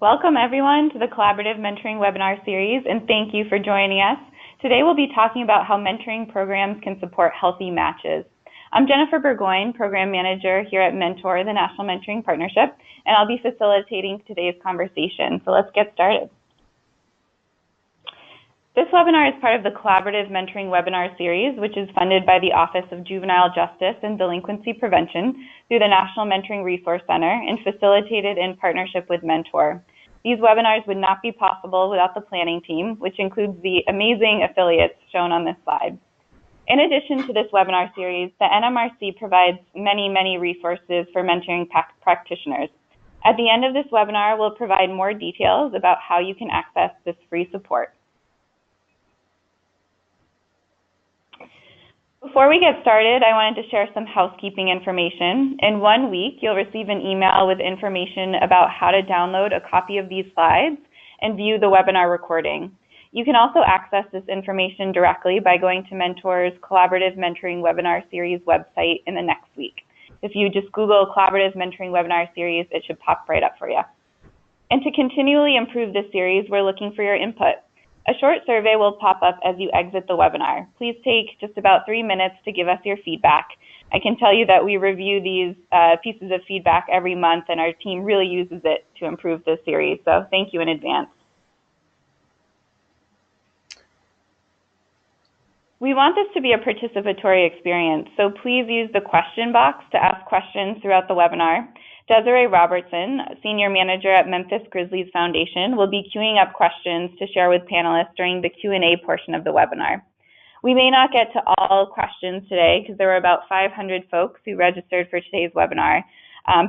Welcome everyone to the Collaborative Mentoring webinar series, and thank you for joining us. Today we'll be talking about how mentoring programs can support healthy matches. I'm Jennifer Burgoyne, Program Manager here at Mentor, the National Mentoring Partnership, and I'll be facilitating today's conversation. So let's get started. This webinar is part of the Collaborative Mentoring webinar series, which is funded by the Office of Juvenile Justice and Delinquency Prevention through the National Mentoring Resource Center and facilitated in partnership with Mentor. These webinars would not be possible without the planning team, which includes the amazing affiliates shown on this slide. In addition to this webinar series, the NMRC provides many resources for mentoring practitioners. At the end of this webinar, we'll provide more details about how you can access this free support. Before we get started, I wanted to share some housekeeping information. In 1 week, you'll receive an email with information about how to download a copy of these slides and view the webinar recording. You can also access this information directly by going to Mentor's Collaborative Mentoring Webinar Series website in the next week. If you just Google Collaborative Mentoring Webinar Series, it should pop right up for you. And to continually improve this series, we're looking for your input. A short survey will pop up as you exit the webinar. Please take just about 3 minutes to give us your feedback. I can tell you that we review these pieces of feedback every month, and our team really uses it to improve this series, so thank you in advance. We want this to be a participatory experience, so please use the question box to ask questions throughout the webinar. Desiree Robertson, Senior Manager at Memphis Grizzlies Foundation, will be queuing up questions to share with panelists during the Q&A portion of the webinar. We may not get to all questions today because there were about 500 folks who registered for today's webinar,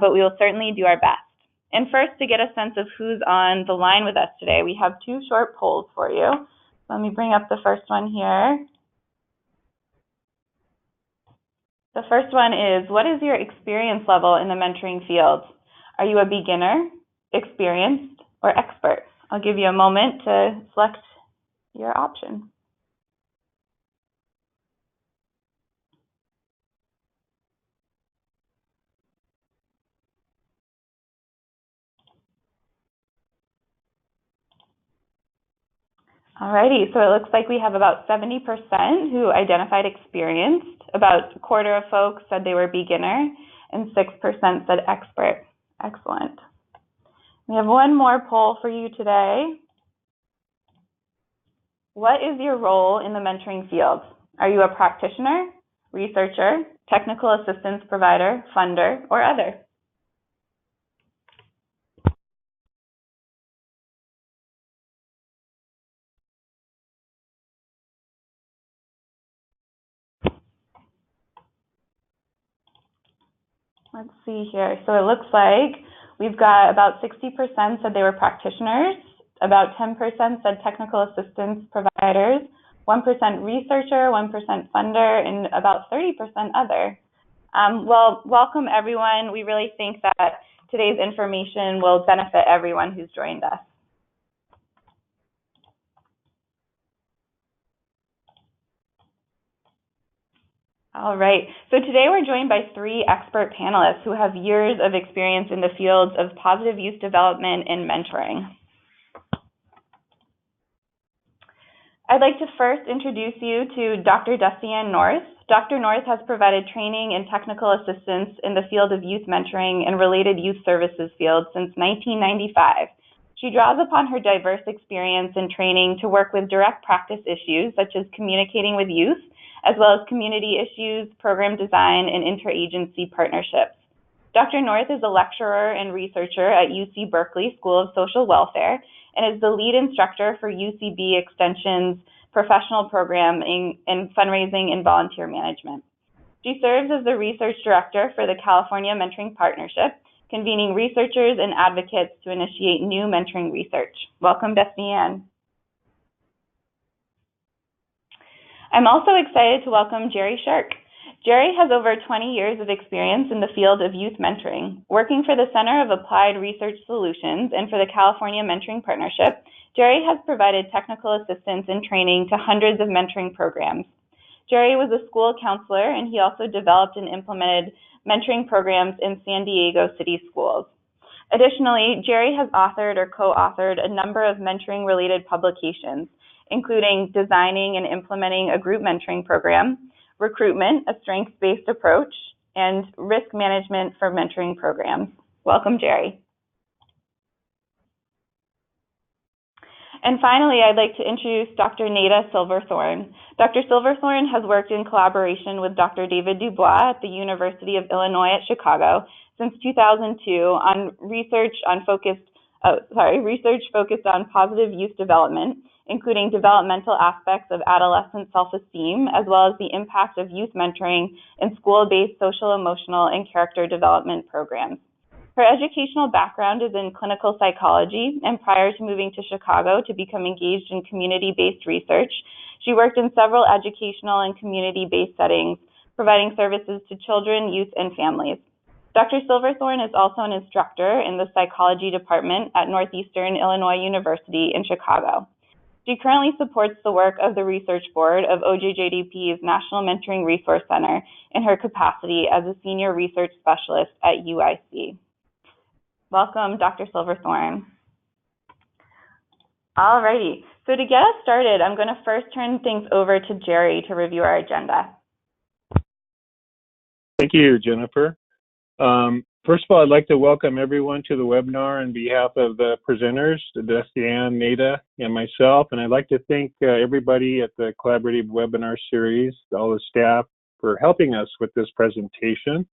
but we will certainly do our best. And first, to get a sense of who's on the line with us today, we have 2 short polls for you. Let me bring up the first one here. The first one is, what is your experience level in the mentoring field? Are you a beginner, experienced, or expert? I'll give you a moment to select your option. Alrighty, so it looks like we have about 70% who identified experienced, about a quarter of folks said they were beginner, and 6% said expert. Excellent. We have one more poll for you today. What is your role in the mentoring field? Are you a practitioner, researcher, technical assistance provider, funder, or other? Let's see here. So it looks like we've got about 60% said they were practitioners, about 10% said technical assistance providers, 1% researcher, 1% funder, and about 30% other. Well, welcome everyone. We really think that today's information will benefit everyone who's joined us. All right, so today we're joined by 3 expert panelists who have years of experience in the fields of positive youth development and mentoring. I'd like to first introduce you to Dr. Dustianne North. Dr. North has provided training and technical assistance in the field of youth mentoring and related youth services fields since 1995. She draws upon her diverse experience and training to work with direct practice issues such as communicating with youth, as well as community issues, program design, and interagency partnerships. Dr. North is a lecturer and researcher at UC Berkeley School of Social Welfare and is the lead instructor for UCB Extension's professional programming and fundraising and volunteer management. She serves as the research director for the California Mentoring Partnership, convening researchers and advocates to initiate new mentoring research. Welcome, Dustianne. I'm also excited to welcome Jerry Sherk. Jerry has over 20 years of experience in the field of youth mentoring. Working for the Center of Applied Research Solutions and for the California Mentoring Partnership, Jerry has provided technical assistance and training to hundreds of mentoring programs. Jerry was a school counselor, and he also developed and implemented mentoring programs in San Diego City schools. Additionally, Jerry has authored or co-authored a number of mentoring-related publications, including Designing and Implementing a Group Mentoring Program, Recruitment, a Strengths-Based Approach, and Risk Management for Mentoring Programs. Welcome, Jerry. And finally, I'd like to introduce Dr. Naida Silverthorn. Dr. Silverthorn has worked in collaboration with Dr. David Dubois at the University of Illinois at Chicago since 2002 on research focused on positive youth development, including developmental aspects of adolescent self-esteem, as well as the impact of youth mentoring in school-based social, emotional, and character development programs. Her educational background is in clinical psychology, and prior to moving to Chicago to become engaged in community-based research, she worked in several educational and community-based settings, providing services to children, youth, and families. Dr. Silverthorn is also an instructor in the psychology department at Northeastern Illinois University in Chicago. She currently supports the work of the research board of OJJDP's National Mentoring Resource Center in her capacity as a senior research specialist at UIC. Welcome, Dr. Silverthorn. Alrighty, so to get us started, I'm going to first turn things over to Jerry to review our agenda. Thank you, Jennifer. First of all, I'd like to welcome everyone to the webinar on behalf of the presenters, Dustianne, Naida, and myself. And I'd like to thank everybody at the collaborative webinar series, all the staff, for helping us with this presentation.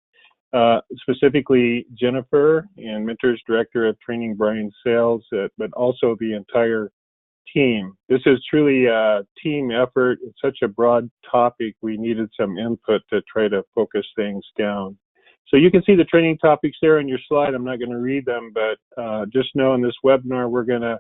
Specifically Jennifer and Mentors Director of Training, Brian Sales, but also the entire team. This is truly a team effort. It's such a broad topic. We needed some input to try to focus things down. So you can see the training topics there on your slide. I'm not going to read them, but just know in this webinar, we're going to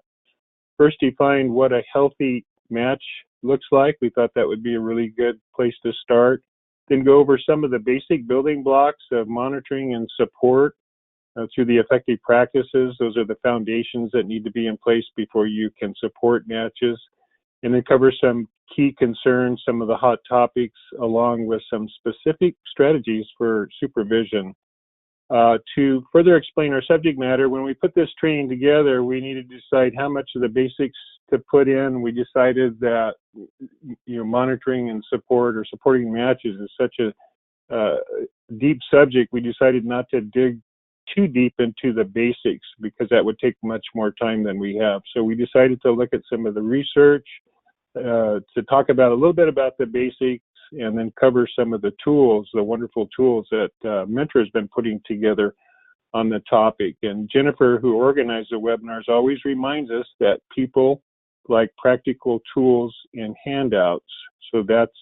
first define what a healthy match looks like. We thought that would be a really good place to start. Then go over some of the basic building blocks of monitoring and support through the effective practices. Those are the foundations that need to be in place before you can support matches. And then cover some key concerns, some of the hot topics, along with some specific strategies for supervision. To further explain our subject matter, when we put this training together, we needed to decide how much of the basics to put in. We decided that monitoring and support or supporting matches is such a deep subject. We decided not to dig too deep into the basics because that would take much more time than we have. So we decided to look at some of the research, to talk about a little bit about the basics, and then cover some of the tools, the wonderful tools that Mentor has been putting together on the topic. And Jennifer, who organized the webinars, always reminds us that people like practical tools and handouts. So that's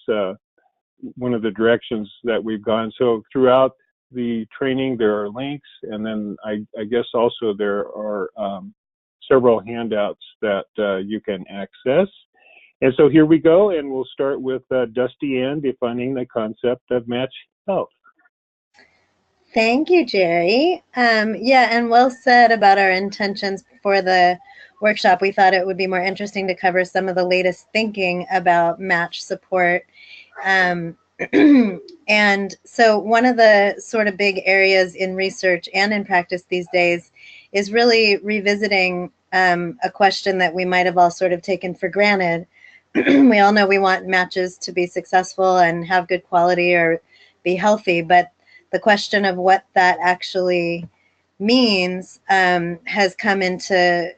one of the directions that we've gone. So throughout the training, there are links, and then I guess also there are several handouts that you can access. And so here we go, and we'll start with Dustianne defining the concept of match health. Thank you, Jerry. Yeah, and well said about our intentions for the workshop. We thought it would be more interesting to cover some of the latest thinking about match support. And so one of the sort of big areas in research and in practice these days is really revisiting a question that we might have all sort of taken for granted. We all know we want matches to be successful and have good quality or be healthy, but the question of what that actually means has come into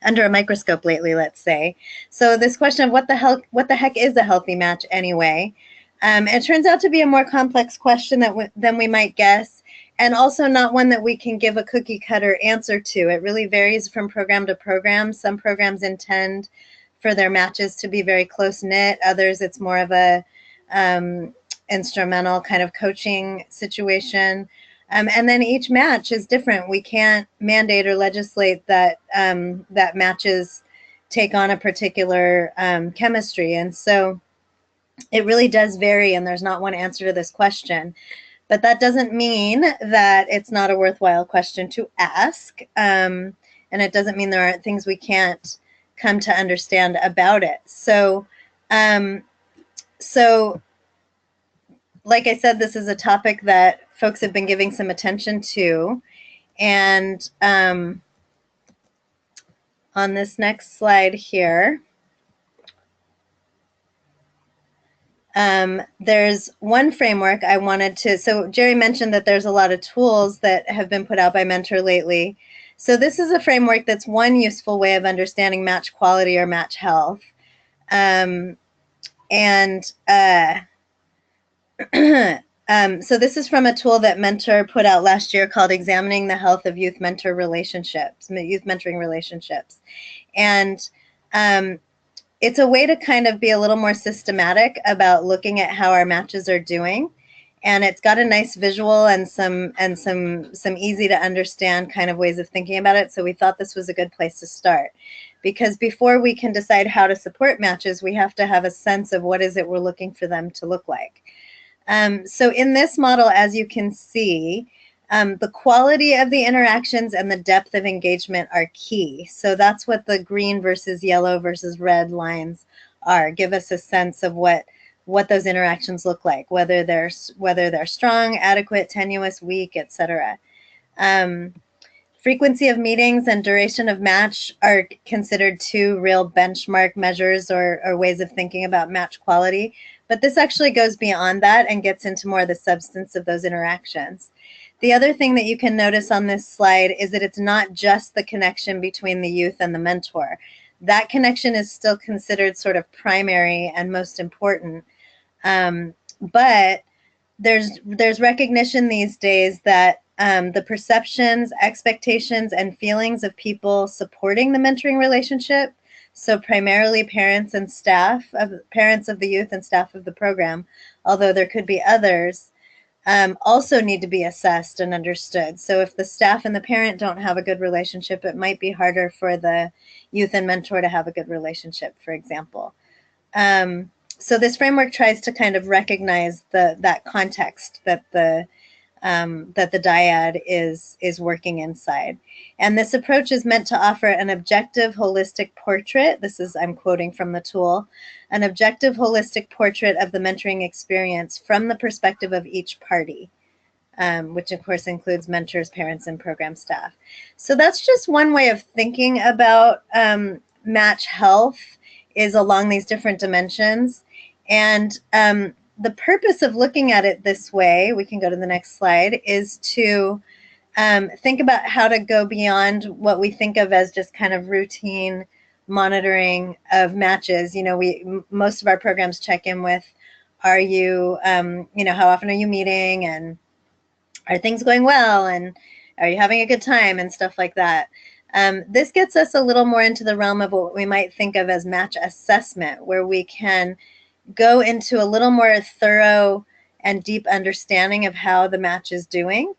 under a microscope lately, let's say. So this question of what the heck is a healthy match anyway? It turns out to be a more complex question than we might guess, and also not one that we can give a cookie cutter answer to. It really varies from program to program. Some programs intend for their matches to be very close knit. Others, it's more of a instrumental kind of coaching situation. And then each match is different. We can't mandate or legislate that that matches take on a particular chemistry. And so it really does vary, and there's not one answer to this question. But that doesn't mean that it's not a worthwhile question to ask. And it doesn't mean there aren't things we can't come to understand about it. So, like I said, this is a topic that folks have been giving some attention to. And on this next slide here, there's one framework I wanted to, so Jerry mentioned that there's a lot of tools that have been put out by Mentor lately. So this is a framework that's one useful way of understanding match quality or match health. So this is from a tool that Mentor put out last year called Examining the Health of Youth Mentor Relationships, Youth Mentoring Relationships. And it's a way to kind of be a little more systematic about looking at how our matches are doing. And it's got a nice visual and some easy to understand kind of ways of thinking about it. So we thought this was a good place to start. Because before we can decide how to support matches, we have to have a sense of what is it we're looking for them to look like. So in this model, as you can see, the quality of the interactions and the depth of engagement are key. So that's what the green versus yellow versus red lines are. Give us a sense of what those interactions look like, whether they're strong, adequate, tenuous, weak, etc. Frequency of meetings and duration of match are considered two real benchmark measures or ways of thinking about match quality. But this actually goes beyond that and gets into more of the substance of those interactions. The other thing that you can notice on this slide is that it's not just the connection between the youth and the mentor. That connection is still considered sort of primary and most important. But there's recognition these days that the perceptions, expectations, and feelings of people supporting the mentoring relationship, so primarily parents and staff, parents of the youth and staff of the program, although there could be others, also need to be assessed and understood. So if the staff and the parent don't have a good relationship, it might be harder for the youth and mentor to have a good relationship, for example. So this framework tries to kind of recognize that context that the dyad is working inside. And this approach is meant to offer an objective, holistic portrait. This is, I'm quoting from the tool, an objective, holistic portrait of the mentoring experience from the perspective of each party, which of course includes mentors, parents, and program staff. So that's just one way of thinking about match health, is along these different dimensions. And the purpose of looking at it this way, we can go to the next slide, is to think about how to go beyond what we think of as just kind of routine monitoring of matches. You know, most of our programs check in with, are you, you know, how often are you meeting, and are things going well, and are you having a good time, and stuff like that. This gets us a little more into the realm of what we might think of as match assessment, where we can go into a little more thorough and deep understanding of how the match is doing.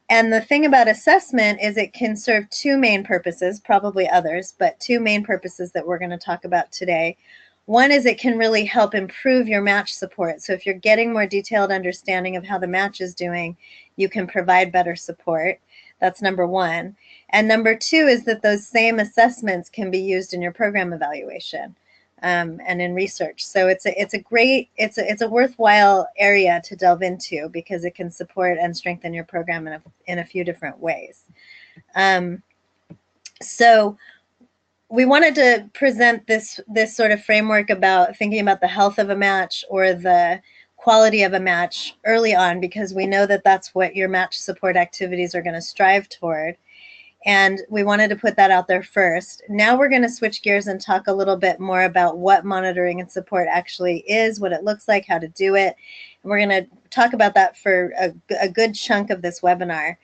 And the thing about assessment is it can serve two main purposes, probably others, but two main purposes that we're going to talk about today. One is it can really help improve your match support. So if you're getting more detailed understanding of how the match is doing, you can provide better support. That's number one. And number two is that those same assessments can be used in your program evaluation and in research. So it's a worthwhile area to delve into, because it can support and strengthen your program in a few different ways. So we wanted to present this sort of framework about thinking about the health of a match or the quality of a match early on, because we know that that's what your match support activities are going to strive toward. And we wanted to put that out there first. Now we're going to switch gears and talk a little bit more about what monitoring and support actually is, what it looks like, how to do it. And we're going to talk about that for a good chunk of this webinar.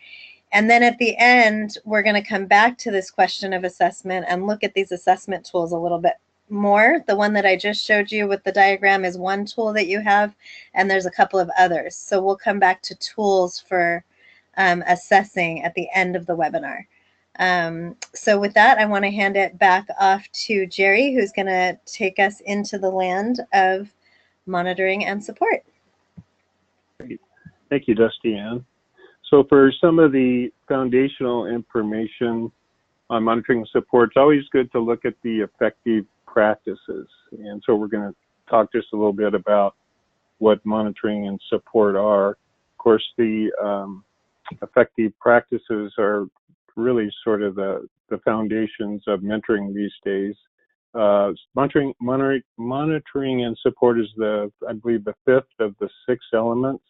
And then at the end, we're going to come back to this question of assessment and look at these assessment tools a little bit more. The one that I just showed you with the diagram is one tool that you have, and there's a couple of others. So we'll come back to tools for assessing at the end of the webinar. So with that, I want to hand it back off to Jerry, who's going to take us into the land of monitoring and support. Great. Thank you, Dustianne. So for some of the foundational information on monitoring and support, it's always good to look at the effective practices. And so we're going to talk just a little bit about what monitoring and support are. Of course, the effective practices are really sort of the foundations of mentoring these days. Monitoring and support is I believe the fifth of the 6 elements.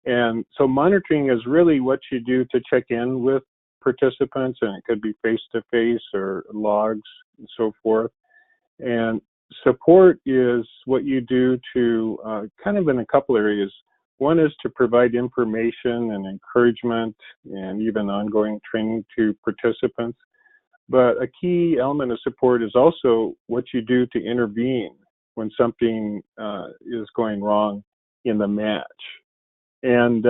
And so monitoring is really what you do to check in with participants, and it could be face-to-face or logs and so forth. And support is what you do to kind of in a couple areas. One is to provide information and encouragement and even ongoing training to participants. But a key element of support is also what you do to intervene when something is going wrong in the match. And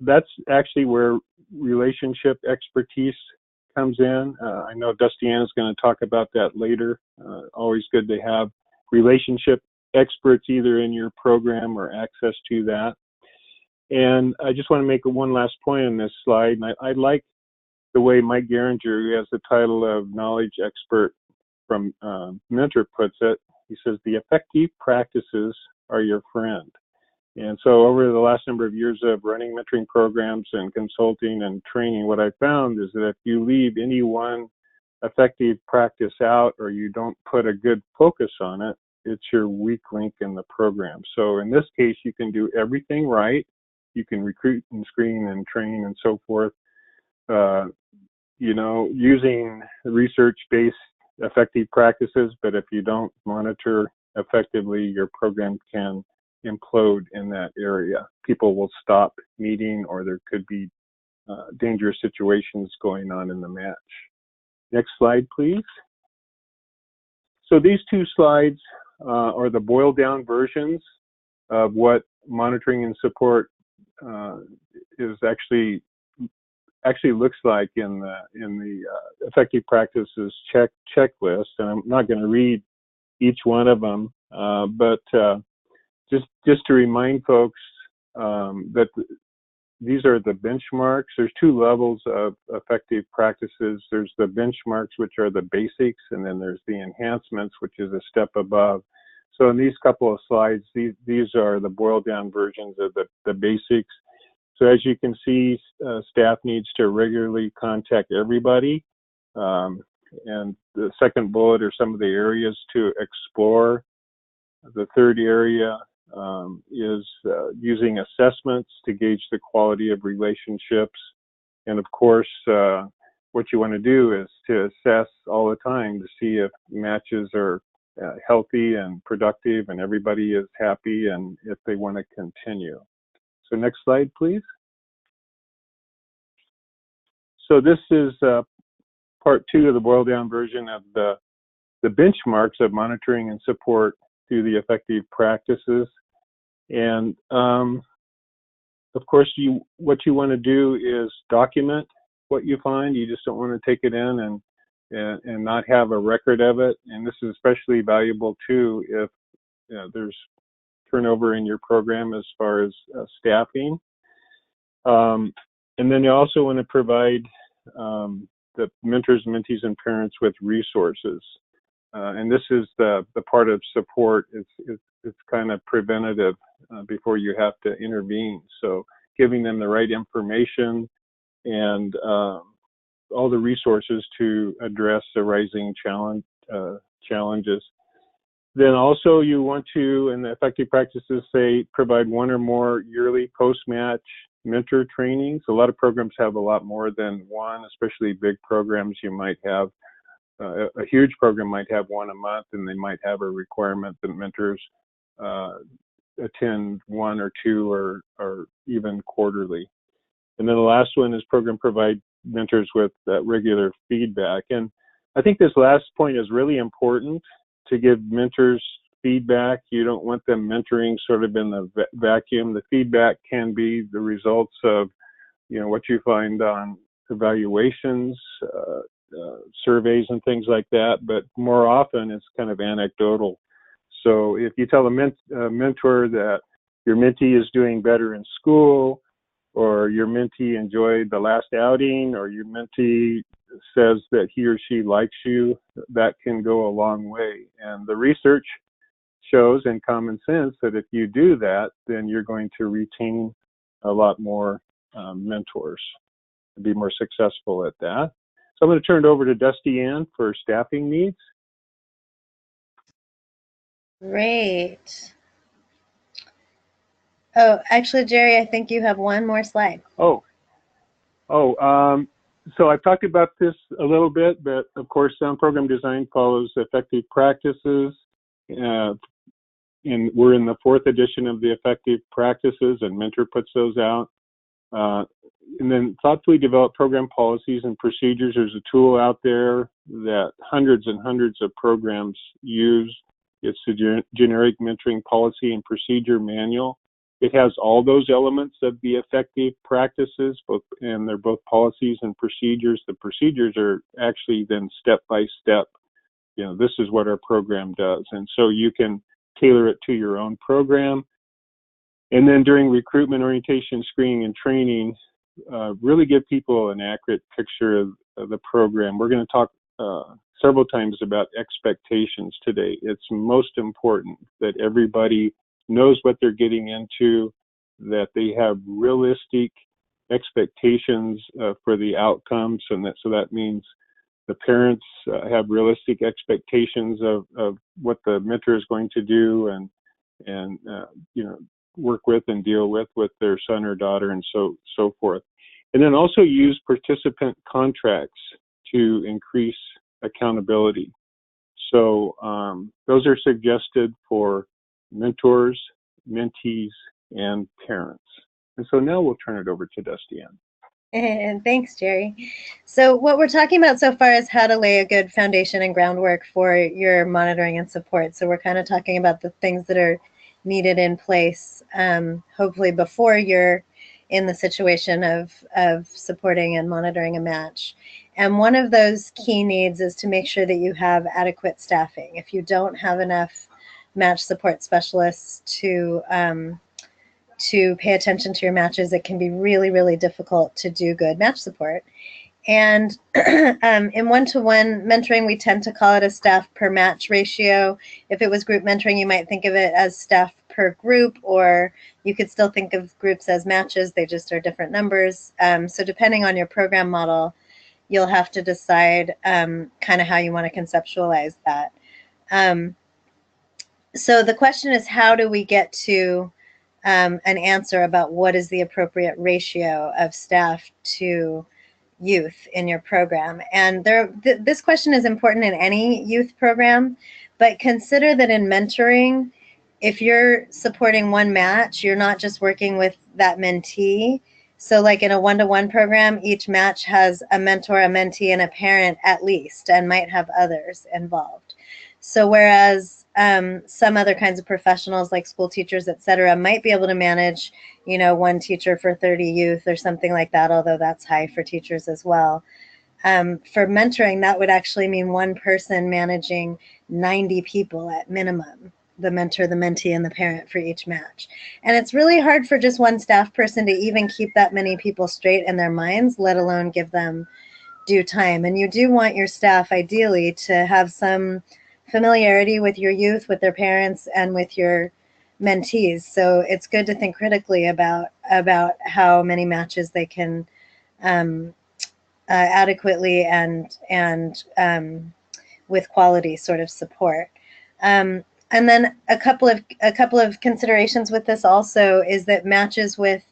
that's actually where relationship expertise comes in. I know Dustianne is going to talk about that later. Always good to have relationship experts either in your program or access to that. And I just want to make one last point on this slide. And I like the way Mike Geringer, who has the title of knowledge expert from Mentor, puts it. He says, the effective practices are your friend. And so over the last number of years of running mentoring programs and consulting and training, what I found is that if you leave any one effective practice out or you don't put a good focus on it, it's your weak link in the program. So in this case, you can do everything right. You can recruit and screen and train and so forth, using research-based effective practices, but if you don't monitor effectively, your program can implode in that area. People will stop meeting, or there could be dangerous situations going on in the match. Next slide, please. So these 2 slides are the boiled down versions of what monitoring and support is actually looks like in the effective practices checklist. And I'm not going to read each one of them, but just to remind folks that these are the benchmarks. There's 2 levels of effective practices. There's the benchmarks, which are the basics, and then there's the enhancements, which is a step above. So in these couple of slides, these are the boiled down versions of the basics. So as you can see, staff needs to regularly contact everybody. And the second bullet are some of the areas to explore. The third area is using assessments to gauge the quality of relationships. And of course, what you want to do is to assess all the time to see if matches are healthy and productive and everybody is happy and if they want to continue. So next slide, please. So this is part 2 of the boiled down version of the benchmarks of monitoring and support through the effective practices. And of course, what you want to do is document what you find. You just don't want to take it in and not have a record of it. And this is especially valuable too if there's turnover in your program as far as staffing. And then you also want to provide the mentors, mentees, and parents with resources. And this is the part of support. It's kind of preventative before you have to intervene. So giving them the right information and all the resources to address the rising challenges. Then also you want to, in the effective practices, say provide 1 or more yearly post-match mentor trainings. A lot of programs have a lot more than 1, especially big programs. You might have a huge program might have 1 a month, and they might have a requirement that mentors attend 1 or 2 or even quarterly. And then the last one is program provide mentors with regular feedback. And I think this last point is really important, to give mentors feedback. You don't want them mentoring sort of in the vacuum. The feedback can be the results of, what you find on evaluations, surveys and things like that, but more often it's kind of anecdotal. So if you tell a mentor that your mentee is doing better in school, or your mentee enjoyed the last outing, or your mentee says that he or she likes you, that can go a long way. And the research shows, in common sense, that if you do that, then you're going to retain a lot more mentors. be more successful at that. So I'm going to turn it over to Dustianne for staffing needs. Great. Oh, actually, Jerry, I think you have one more slide. So I've talked about this a little bit, but of course, sound program design follows effective practices. And we're in the 4th edition of the effective practices, and Mentor puts those out. And then thoughtfully develop program policies and procedures. There's a tool out there that hundreds and hundreds of programs use. It's the generic mentoring policy and procedure manual. It has all those elements of the effective practices, and they're both policies and procedures. The procedures are actually then step by step. This is what our program does. And so you can tailor it to your own program. And then during recruitment, orientation, screening, and training, really give people an accurate picture of the program. We're going to talk several times about expectations today. It's most important that everybody knows what they're getting into, that they have realistic expectations for the outcomes, and so that means the parents have realistic expectations of what the mentor is going to do and work with and deal with their son or daughter, and so forth. And then also use participant contracts to increase accountability. So those are suggested for mentors, mentees, and parents. And so now we'll turn it over to Dustianne. And thanks, Jerry. So what we're talking about so far is how to lay a good foundation and groundwork for your monitoring and support. So we're kind of talking about the things that are needed in place, hopefully before you're in the situation of supporting and monitoring a match. And one of those key needs is to make sure that you have adequate staffing. If you don't have enough match support specialists to pay attention to your matches, it can be really, really difficult to do good match support. And in one-to-one mentoring, we tend to call it a staff per match ratio. If it was group mentoring, you might think of it as staff per group, or you could still think of groups as matches. They just are different numbers. So depending on your program model, you'll have to decide kind of how you want to conceptualize that. So the question is, how do we get to an answer about what is the appropriate ratio of staff to youth in your program? And this question is important in any youth program, but consider that in mentoring, if you're supporting one match, you're not just working with that mentee. So like in a one-to-one program, each match has a mentor, a mentee, and a parent at least, and might have others involved. So whereas some other kinds of professionals like school teachers, et cetera, might be able to manage, one teacher for 30 youth or something like that, although that's high for teachers as well. For mentoring, that would actually mean one person managing 90 people at minimum, the mentor, the mentee, and the parent for each match. And it's really hard for just one staff person to even keep that many people straight in their minds, let alone give them due time. And you do want your staff ideally to have some familiarity with your youth, with their parents, and with your mentees. So it's good to think critically about how many matches they can adequately and with quality sort of support. And then a couple of considerations with this also is that matches with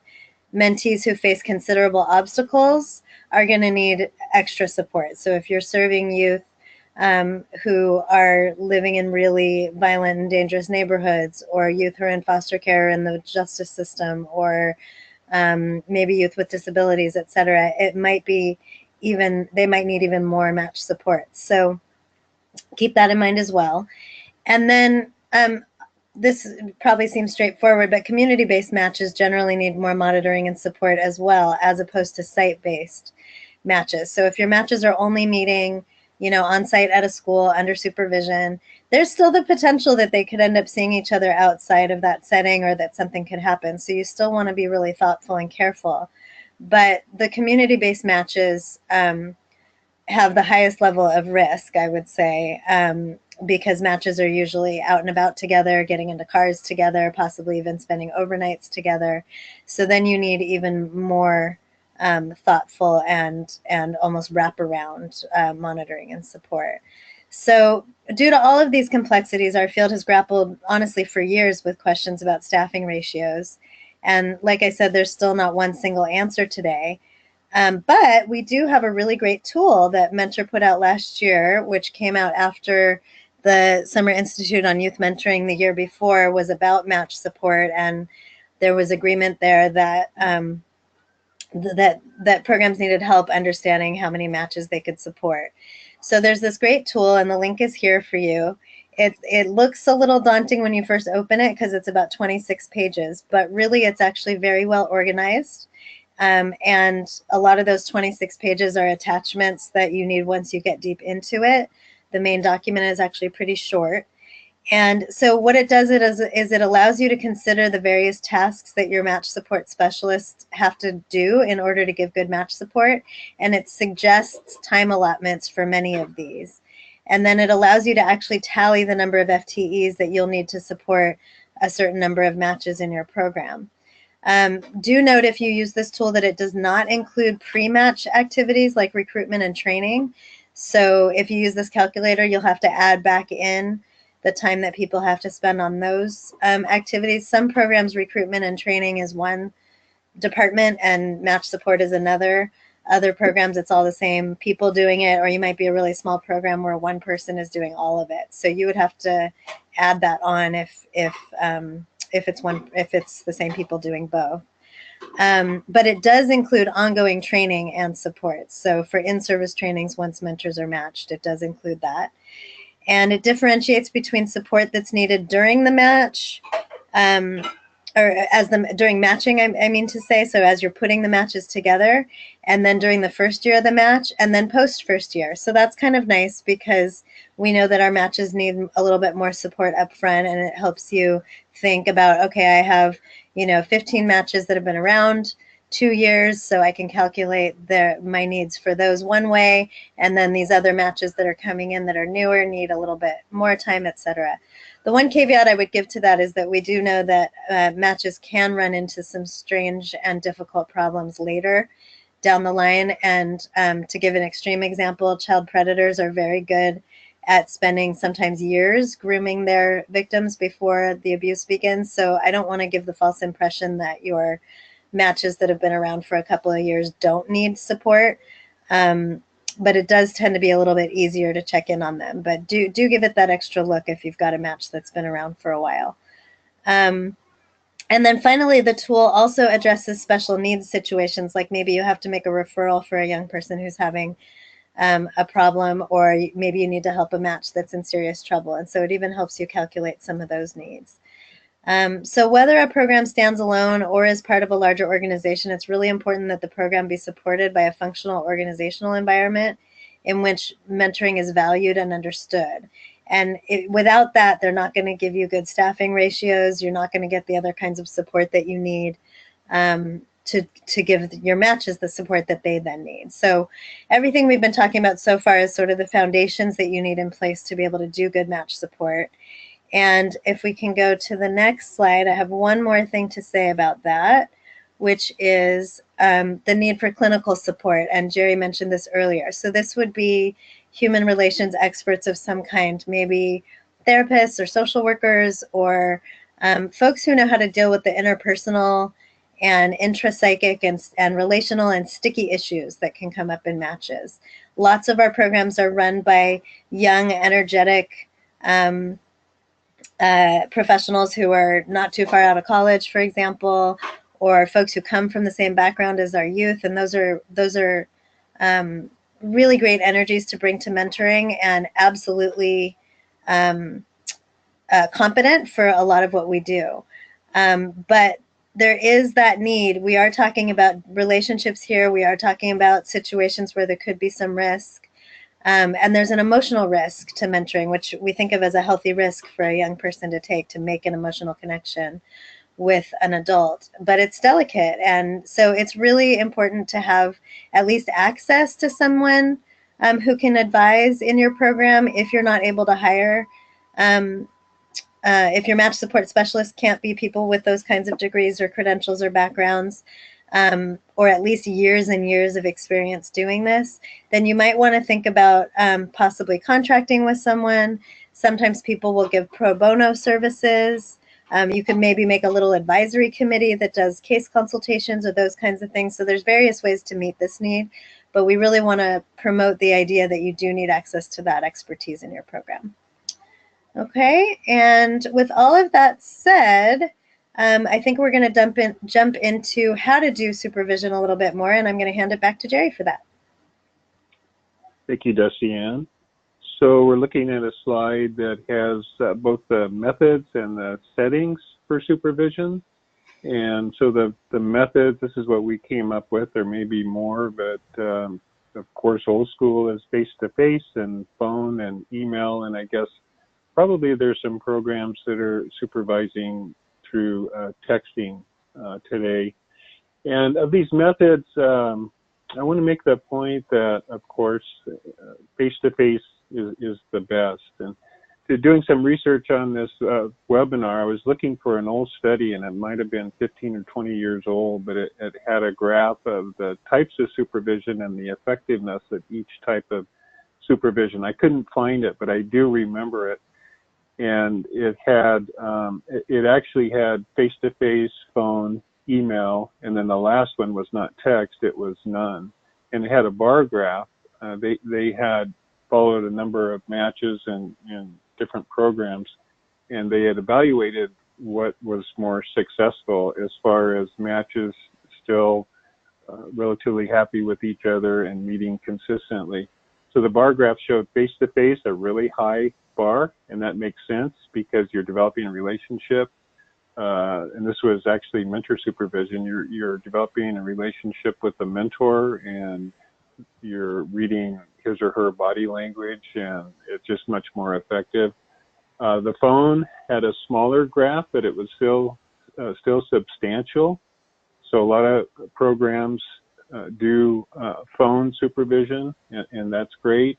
mentees who face considerable obstacles are going to need extra support. So if you're serving youth who are living in really violent and dangerous neighborhoods, or youth who are in foster care in the justice system, or maybe youth with disabilities, et cetera, they might need even more match support. So keep that in mind as well. And then this probably seems straightforward, but community-based matches generally need more monitoring and support as well, as opposed to site-based matches. So if your matches are only meeting, on site at a school under supervision, there's still the potential that they could end up seeing each other outside of that setting, or that something could happen. So you still want to be really thoughtful and careful. But the community-based matches have the highest level of risk, I would say, because matches are usually out and about together, getting into cars together, possibly even spending overnights together. So then you need even more thoughtful and almost wraparound monitoring and support. So due to all of these complexities, our field has grappled honestly for years with questions about staffing ratios. And like I said, there's still not one single answer today. But we do have a really great tool that Mentor put out last year, which came out after the Summer Institute on Youth Mentoring the year before was about match support, and there was agreement there that that programs needed help understanding how many matches they could support. So there's this great tool, and the link is here for you. It looks a little daunting when you first open it because it's about 26 pages, but really it's actually very well organized. And a lot of those 26 pages are attachments that you need once you get deep into it. The main document is actually pretty short. And so what it does is it allows you to consider the various tasks that your match support specialists have to do in order to give good match support. And it suggests time allotments for many of these. And then it allows you to actually tally the number of FTEs that you'll need to support a certain number of matches in your program. Do note if you use this tool that it does not include pre-match activities like recruitment and training. So if you use this calculator, you'll have to add back in the time that people have to spend on those activities. Some programs, recruitment and training is one department and match support is another. Other programs, it's all the same people doing it, or you might be a really small program where one person is doing all of it. So you would have to add that on if it's the same people doing both. But it does include ongoing training and support. So for in-service trainings, once mentors are matched, it does include that. And it differentiates between support that's needed during the match, during matching, I mean to say, so as you're putting the matches together, and then during the first year of the match, and then post first year. So that's kind of nice because we know that our matches need a little bit more support up front, and it helps you think about, okay, I have 15 matches that have been around 2 years, so I can calculate my needs for those one way, and then these other matches that are coming in that are newer need a little bit more time, etc. The one caveat I would give to that is that we do know that matches can run into some strange and difficult problems later down the line, and to give an extreme example, child predators are very good at spending sometimes years grooming their victims before the abuse begins. So I don't want to give the false impression that your matches that have been around for a couple of years don't need support, but it does tend to be a little bit easier to check in on them. But do give it that extra look if you've got a match that's been around for a while. And then finally, the tool also addresses special needs situations, like maybe you have to make a referral for a young person who's having a problem, or maybe you need to help a match that's in serious trouble. And so it even helps you calculate some of those needs. So whether a program stands alone or is part of a larger organization, it's really important that the program be supported by a functional organizational environment in which mentoring is valued and understood. And without that, they're not going to give you good staffing ratios. You're not going to get the other kinds of support that you need to give your matches the support that they then need. So everything we've been talking about so far is sort of the foundations that you need in place to be able to do good match support. And if we can go to the next slide, I have one more thing to say about that, which is the need for clinical support. And Jerry mentioned this earlier. So this would be human relations experts of some kind, maybe therapists or social workers, or folks who know how to deal with the interpersonal and intrapsychic and relational and sticky issues that can come up in matches. Lots of our programs are run by young, energetic professionals who are not too far out of college, for example, or folks who come from the same background as our youth. And those are really great energies to bring to mentoring, and absolutely competent for a lot of what we do. But there is that need. We are talking about relationships here. We are talking about situations where there could be some risk. And there's an emotional risk to mentoring, which we think of as a healthy risk for a young person to take, to make an emotional connection with an adult. But it's delicate. And so it's really important to have at least access to someone who can advise in your program if you're not able to hire. If your match support specialist can't be people with those kinds of degrees or credentials or backgrounds, or at least years and years of experience doing this, then you might want to think about possibly contracting with someone. Sometimes people will give pro bono services. You could maybe make a little advisory committee that does case consultations or those kinds of things. So there's various ways to meet this need, but we really want to promote the idea that you do need access to that expertise in your program. Okay, and with all of that said, I think we're going to jump into how to do supervision a little bit more, and I'm going to hand it back to Jerry for that. Thank you, Dustianne. So we're looking at a slide that has both the methods and the settings for supervision. And so the methods, this is what we came up with. There may be more, but of course, old school is face-to-face and phone and email, and I guess probably there's some programs that are supervising through texting today. And of these methods, I want to make the point that, of course, face-to-face is the best. And doing some research on this webinar, I was looking for an old study, and it might have been 15 or 20 years old, but it had a graph of the types of supervision and the effectiveness of each type of supervision. I couldn't find it, but I do remember it. And it had, it actually had face-to-face, phone, email, and then the last one was not text, it was none. And it had a bar graph. They had followed a number of matches and different programs, and they had evaluated what was more successful as far as matches still relatively happy with each other and meeting consistently. So the bar graph showed face-to-face a really high bar, and that makes sense because you're developing a relationship. And this was actually mentor supervision. You're developing a relationship with a mentor, and you're reading his or her body language, and it's just much more effective. The phone had a smaller graph, but it was still substantial. So a lot of programs do phone supervision, and that's great.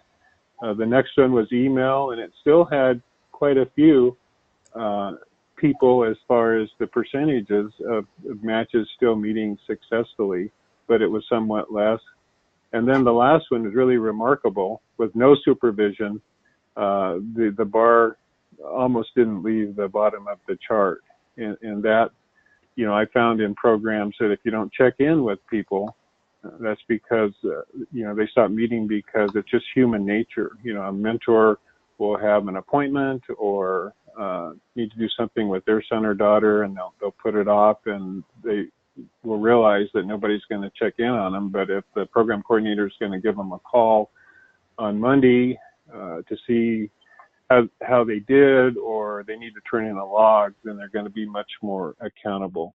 The next one was email, and it still had quite a few people as far as the percentages of matches still meeting successfully, but it was somewhat less. And then the last one is really remarkable. With no supervision, the bar almost didn't leave the bottom of the chart. And that, you know, I found in programs that if you don't check in with people, that's because, you know, they stop meeting because it's just human nature. You know, a mentor will have an appointment or need to do something with their son or daughter, and they'll put it off, and they will realize that nobody's going to check in on them. But if the program coordinator is going to give them a call on Monday to see how they did, or they need to turn in a log, then they're going to be much more accountable.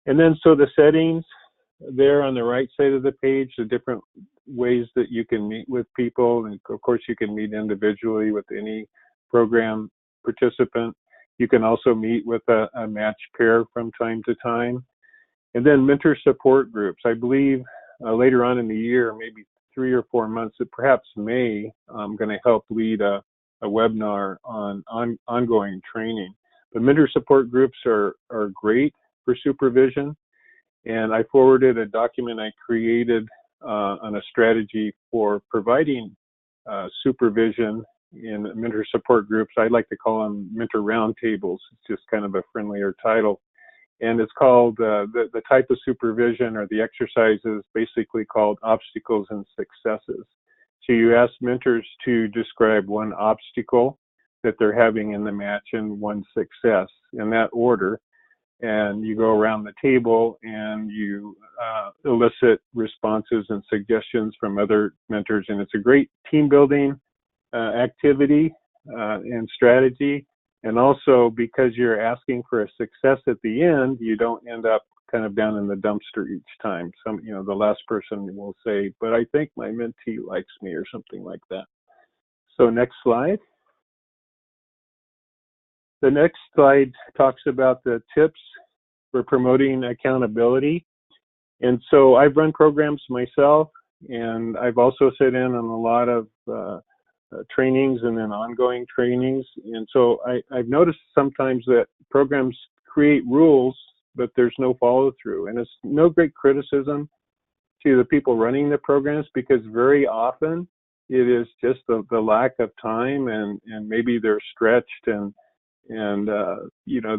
And then so the settings there on the right side of the page, the different ways that you can meet with people. And of course, you can meet individually with any program participant. You can also meet with a matched pair from time to time. And then mentor support groups. I believe later on in the year, maybe 3 or 4 months, perhaps May, I'm going to help lead a webinar on ongoing training. But mentor support groups are great for supervision. And I forwarded a document I created on a strategy for providing supervision in mentor support groups. I like to call them mentor roundtables. It's just kind of a friendlier title. And it's called, the type of supervision or the exercise is basically called obstacles and successes. So you ask mentors to describe one obstacle that they're having in the match and one success in that order. And you go around the table and you elicit responses and suggestions from other mentors. And it's a great team building activity and strategy. And also, because you're asking for a success at the end, you don't end up kind of down in the dumpster each time. You know, the last person will say, but I think my mentee likes me, or something like that. So next slide. The next slide talks about the tips for promoting accountability. And so I've run programs myself, and I've also sat in on a lot of trainings and then ongoing trainings. And so I've noticed sometimes that programs create rules, but there's no follow through. And it's no great criticism to the people running the programs, because very often it is just the lack of time, and maybe they're stretched, and you know,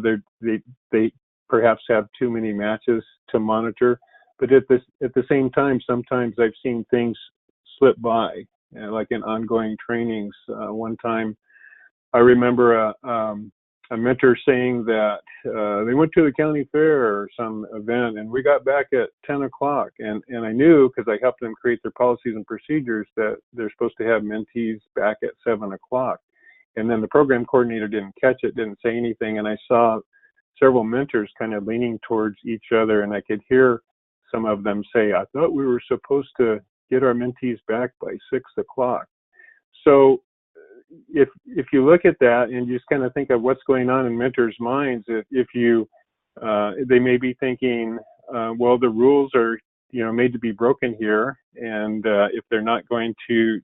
they perhaps have too many matches to monitor. But at the same time, sometimes I've seen things slip by, like in ongoing trainings. One time, I remember a mentor saying that they went to the county fair or some event, and we got back at 10 o'clock. And I knew, because I helped them create their policies and procedures, that they're supposed to have mentees back at 7 o'clock. And then the program coordinator didn't catch it, didn't say anything. And I saw several mentors kind of leaning towards each other, and I could hear some of them say, I thought we were supposed to get our mentees back by 6 o'clock. So if you look at that and just kind of think of what's going on in mentors' minds, if you they may be thinking, well, the rules are, you know, made to be broken here, and if they're not going to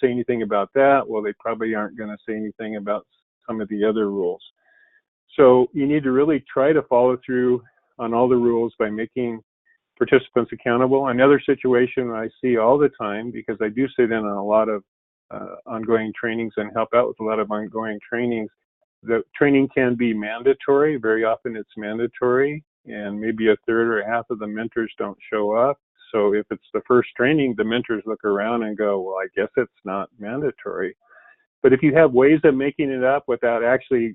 say anything about that, well, they probably aren't going to say anything about some of the other rules. So you need to really try to follow through on all the rules by making participants accountable. Another situation I see all the time, because I do sit in on a lot of ongoing trainings and help out with a lot of ongoing trainings, the training can be mandatory. Very often it's mandatory, and maybe a third or a half of the mentors don't show up. So if it's the first training, the mentors look around and go, well, I guess it's not mandatory. But if you have ways of making it up without actually,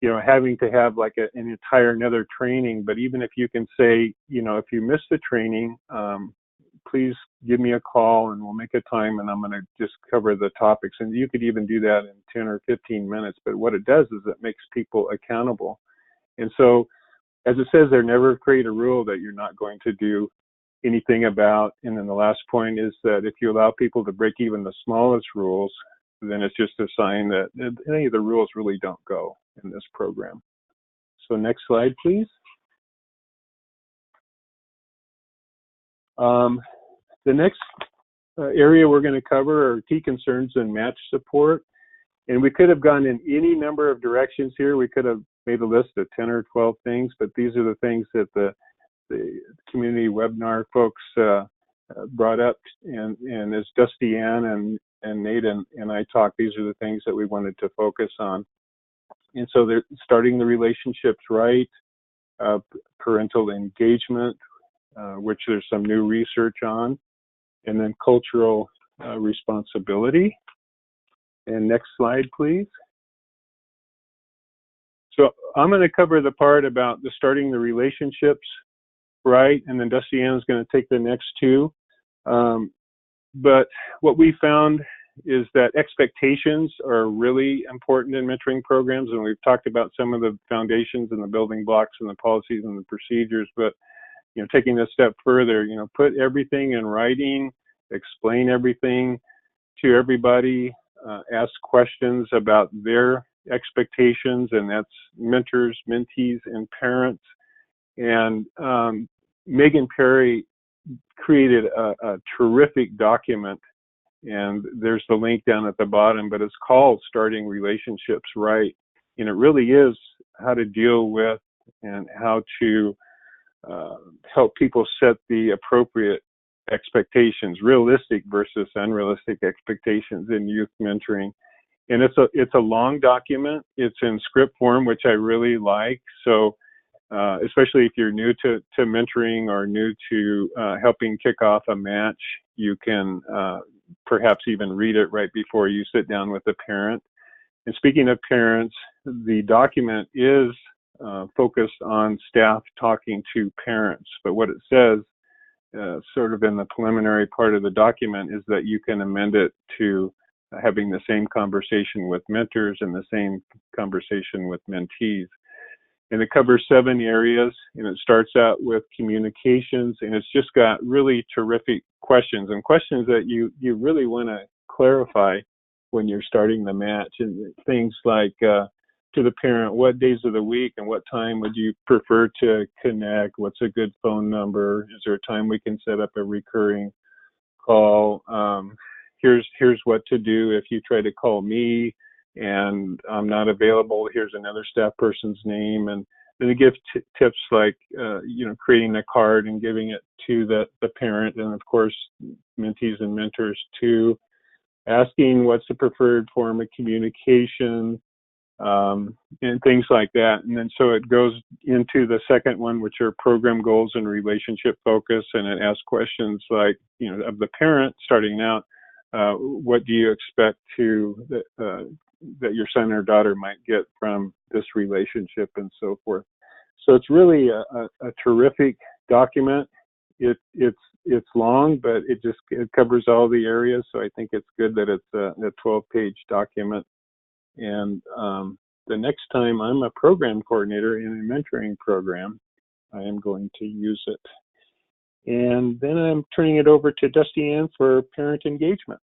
you know, having to have like an entire another training, but even if you can say, you know, if you miss the training, please give me a call and we'll make a time, and I'm going to just cover the topics. And you could even do that in 10 or 15 minutes. But what it does is it makes people accountable. And so, as it says there, never create a rule that you're not going to do anything about. And then the last point is that if you allow people to break even the smallest rules, then it's just a sign that any of the rules really don't go in this program. So next slide, please. The next area we're going to cover are key concerns and match support. And we could have gone in any number of directions here. We could have made a list of 10 or 12 things, but these are the things that the community webinar folks brought up. And as Dustianne and Naida and I talked, these are the things that we wanted to focus on. And so they're starting the relationships right, parental engagement, which there's some new research on, and then cultural responsibility. And next slide, please. So I'm going to cover the part about the starting the relationships right, and then Dustianne is going to take the next two. But what we found is that expectations are really important in mentoring programs, and we've talked about some of the foundations and the building blocks and the policies and the procedures. But you know, taking a step further, you know, put everything in writing, explain everything to everybody, ask questions about their expectations, and that's mentors, mentees, and parents. And Megan Perry created a terrific document, and there's the link down at the bottom, but it's called Starting Relationships Right. And it really is how to deal with and how to help people set the appropriate expectations, realistic versus unrealistic expectations in youth mentoring. And it's a long document. It's in script form, which I really like. So especially if you're new to mentoring or new to helping kick off a match, you can perhaps even read it right before you sit down with a parent. And speaking of parents, the document is focused on staff talking to parents. But what it says, sort of in the preliminary part of the document, is that you can amend it to having the same conversation with mentors and the same conversation with mentees. And it covers 7 areas, and it starts out with communications, and it's just got really terrific questions, and questions that you really want to clarify when you're starting the match. And things like, to the parent, what days of the week and what time would you prefer to connect? What's a good phone number? Is there a time we can set up a recurring call? Here's what to do if you try to call me and I'm not available. Here's another staff person's name. And they give tips like, creating a card and giving it to the parent, and of course, mentees and mentors too, asking what's the preferred form of communication, and things like that. And then so it goes into the second one, which are program goals and relationship focus, and it asks questions like, of the parent starting out, what do you expect that your son or daughter might get from this relationship, and so forth. So it's really a terrific document. It's long, but it covers all the areas. So I think it's good that it's a 12-page document. And the next time I'm a program coordinator in a mentoring program, I am going to use it. And then I'm turning it over to Dustianne for parent engagement.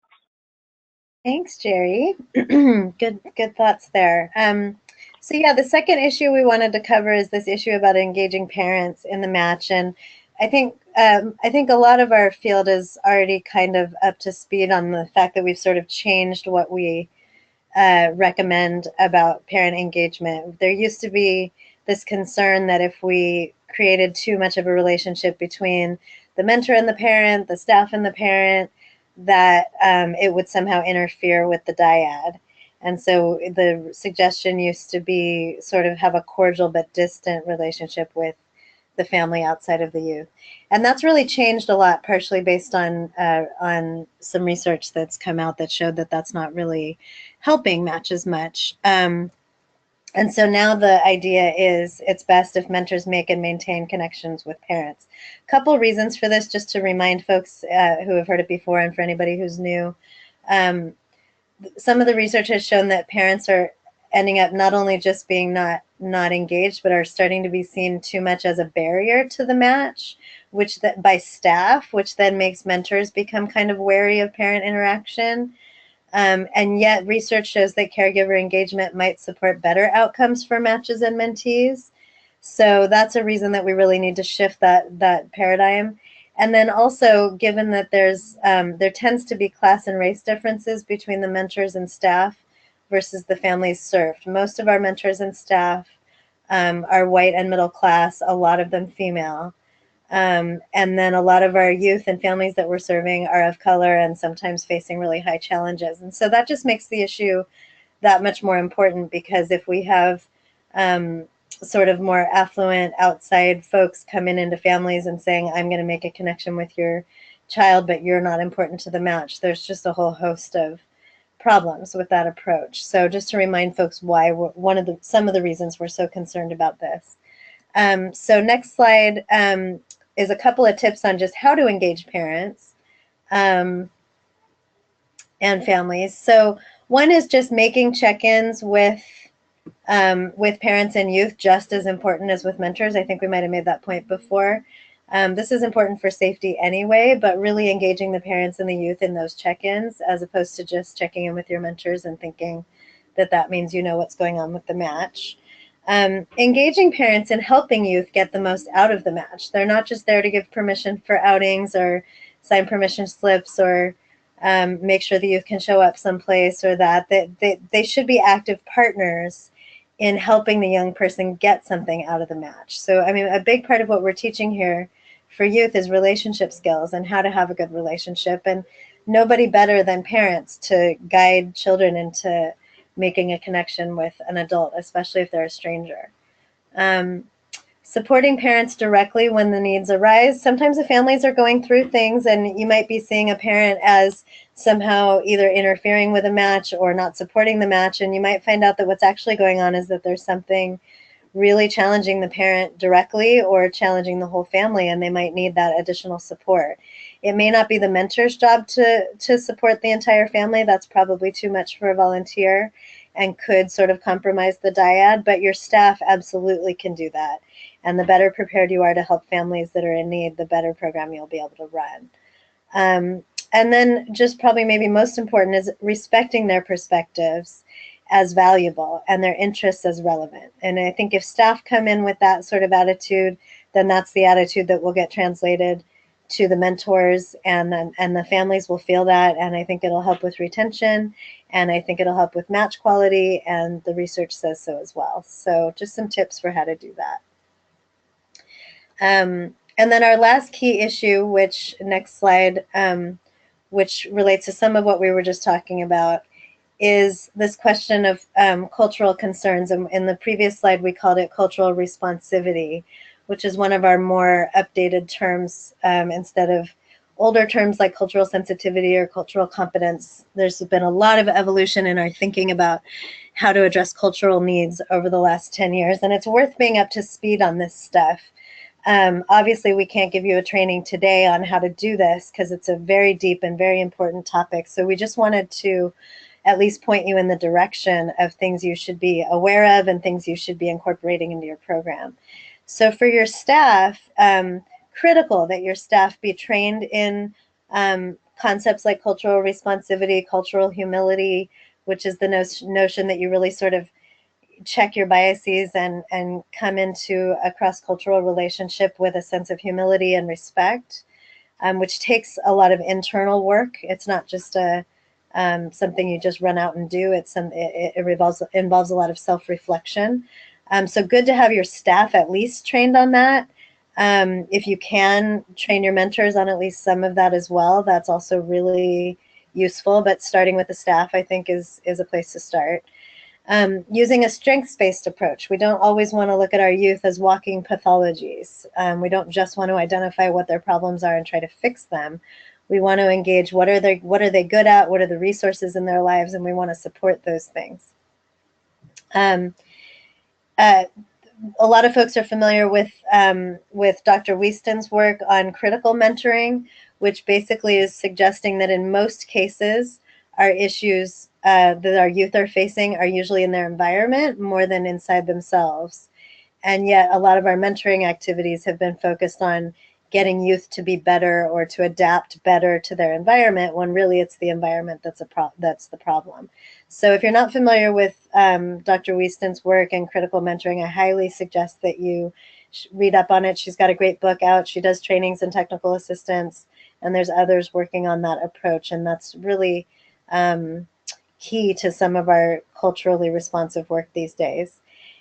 Thanks, Jerry. Good thoughts there. So yeah, the second issue we wanted to cover is this issue about engaging parents in the match. And I think a lot of our field is already kind of up to speed on the fact that we've sort of changed what we recommend about parent engagement. There used to be this concern that if we created too much of a relationship between the mentor and the parent, the staff and the parent, that it would somehow interfere with the dyad. And so the suggestion used to be sort of have a cordial but distant relationship with the family outside of the youth. And that's really changed a lot, partially based on some research that's come out that showed that that's not really helping match as much. And so now the idea is it's best if mentors make and maintain connections with parents. A couple reasons for this, just to remind folks who have heard it before and for anybody who's new. Some of the research has shown that parents are ending up not only just being not engaged, but are starting to be seen too much as a barrier to the match, by staff, which then makes mentors become kind of wary of parent interaction. And yet research shows that caregiver engagement might support better outcomes for matches and mentees. So that's a reason that we really need to shift that paradigm. And then also, given that there tends to be class and race differences between the mentors and staff versus the families served. Most of our mentors and staff are white and middle class, a lot of them female. And then a lot of our youth and families that we're serving are of color and sometimes facing really high challenges. And so that just makes the issue that much more important, because if we have sort of more affluent outside folks coming into families and saying, I'm going to make a connection with your child, but you're not important to the match, there's just a whole host of problems with that approach. So just to remind folks why some of the reasons we're so concerned about this. So next slide is a couple of tips on just how to engage parents and families. So one is just making check-ins with parents and youth just as important as with mentors. I think we might have made that point before. This is important for safety anyway, but really engaging the parents and the youth in those check-ins, as opposed to just checking in with your mentors and thinking that means you know what's going on with the match. Engaging parents in helping youth get the most out of the match. They're not just there to give permission for outings or sign permission slips or make sure the youth can show up someplace, or that. They should be active partners in helping the young person get something out of the match. So, I mean, a big part of what we're teaching here for youth is relationship skills and how to have a good relationship. And nobody better than parents to guide children into making a connection with an adult, especially if they're a stranger. Supporting parents directly when the needs arise. Sometimes the families are going through things and you might be seeing a parent as somehow either interfering with a match or not supporting the match, and you might find out that what's actually going on is that there's something really challenging the parent directly or challenging the whole family, and they might need that additional support. It may not be the mentor's job to support the entire family. That's probably too much for a volunteer and could sort of compromise the dyad, but your staff absolutely can do that. And the better prepared you are to help families that are in need, the better program you'll be able to run. And then just probably maybe most important is respecting their perspectives as valuable and their interests as relevant. And I think if staff come in with that sort of attitude, then that's the attitude that will get translated to the mentors, and the families will feel that, and I think it'll help with retention, and I think it'll help with match quality, and the research says so as well. So just some tips for how to do that. And then our last key issue, which next slide, which relates to some of what we were just talking about, is this question of cultural concerns. And in the previous slide, we called it cultural responsivity, which is one of our more updated terms instead of older terms like cultural sensitivity or cultural competence. There's been a lot of evolution in our thinking about how to address cultural needs over the last 10 years, and it's worth being up to speed on this stuff. Obviously, we can't give you a training today on how to do this because it's a very deep and very important topic. So we just wanted to at least point you in the direction of things you should be aware of and things you should be incorporating into your program. So for your staff, critical that your staff be trained in concepts like cultural responsivity, cultural humility, which is the notion that you really sort of check your biases and come into a cross-cultural relationship with a sense of humility and respect, which takes a lot of internal work. It's not just something you just run out and do. It involves a lot of self-reflection. So good to have your staff at least trained on that. If you can train your mentors on at least some of that as well, that's also really useful. But starting with the staff, I think, is a place to start. Using a strengths-based approach. We don't always want to look at our youth as walking pathologies. We don't just want to identify what their problems are and try to fix them. We want to engage what are they good at, what are the resources in their lives, and we want to support those things. A lot of folks are familiar with Dr. Wieston's work on critical mentoring, which basically is suggesting that in most cases, our issues that our youth are facing are usually in their environment more than inside themselves. And yet a lot of our mentoring activities have been focused on getting youth to be better or to adapt better to their environment, when really it's the environment that's the problem. So if you're not familiar with Dr. Wieston's work in critical mentoring, I highly suggest that you read up on it. She's got a great book out. She does trainings and technical assistance, and there's others working on that approach, and that's really key to some of our culturally responsive work these days.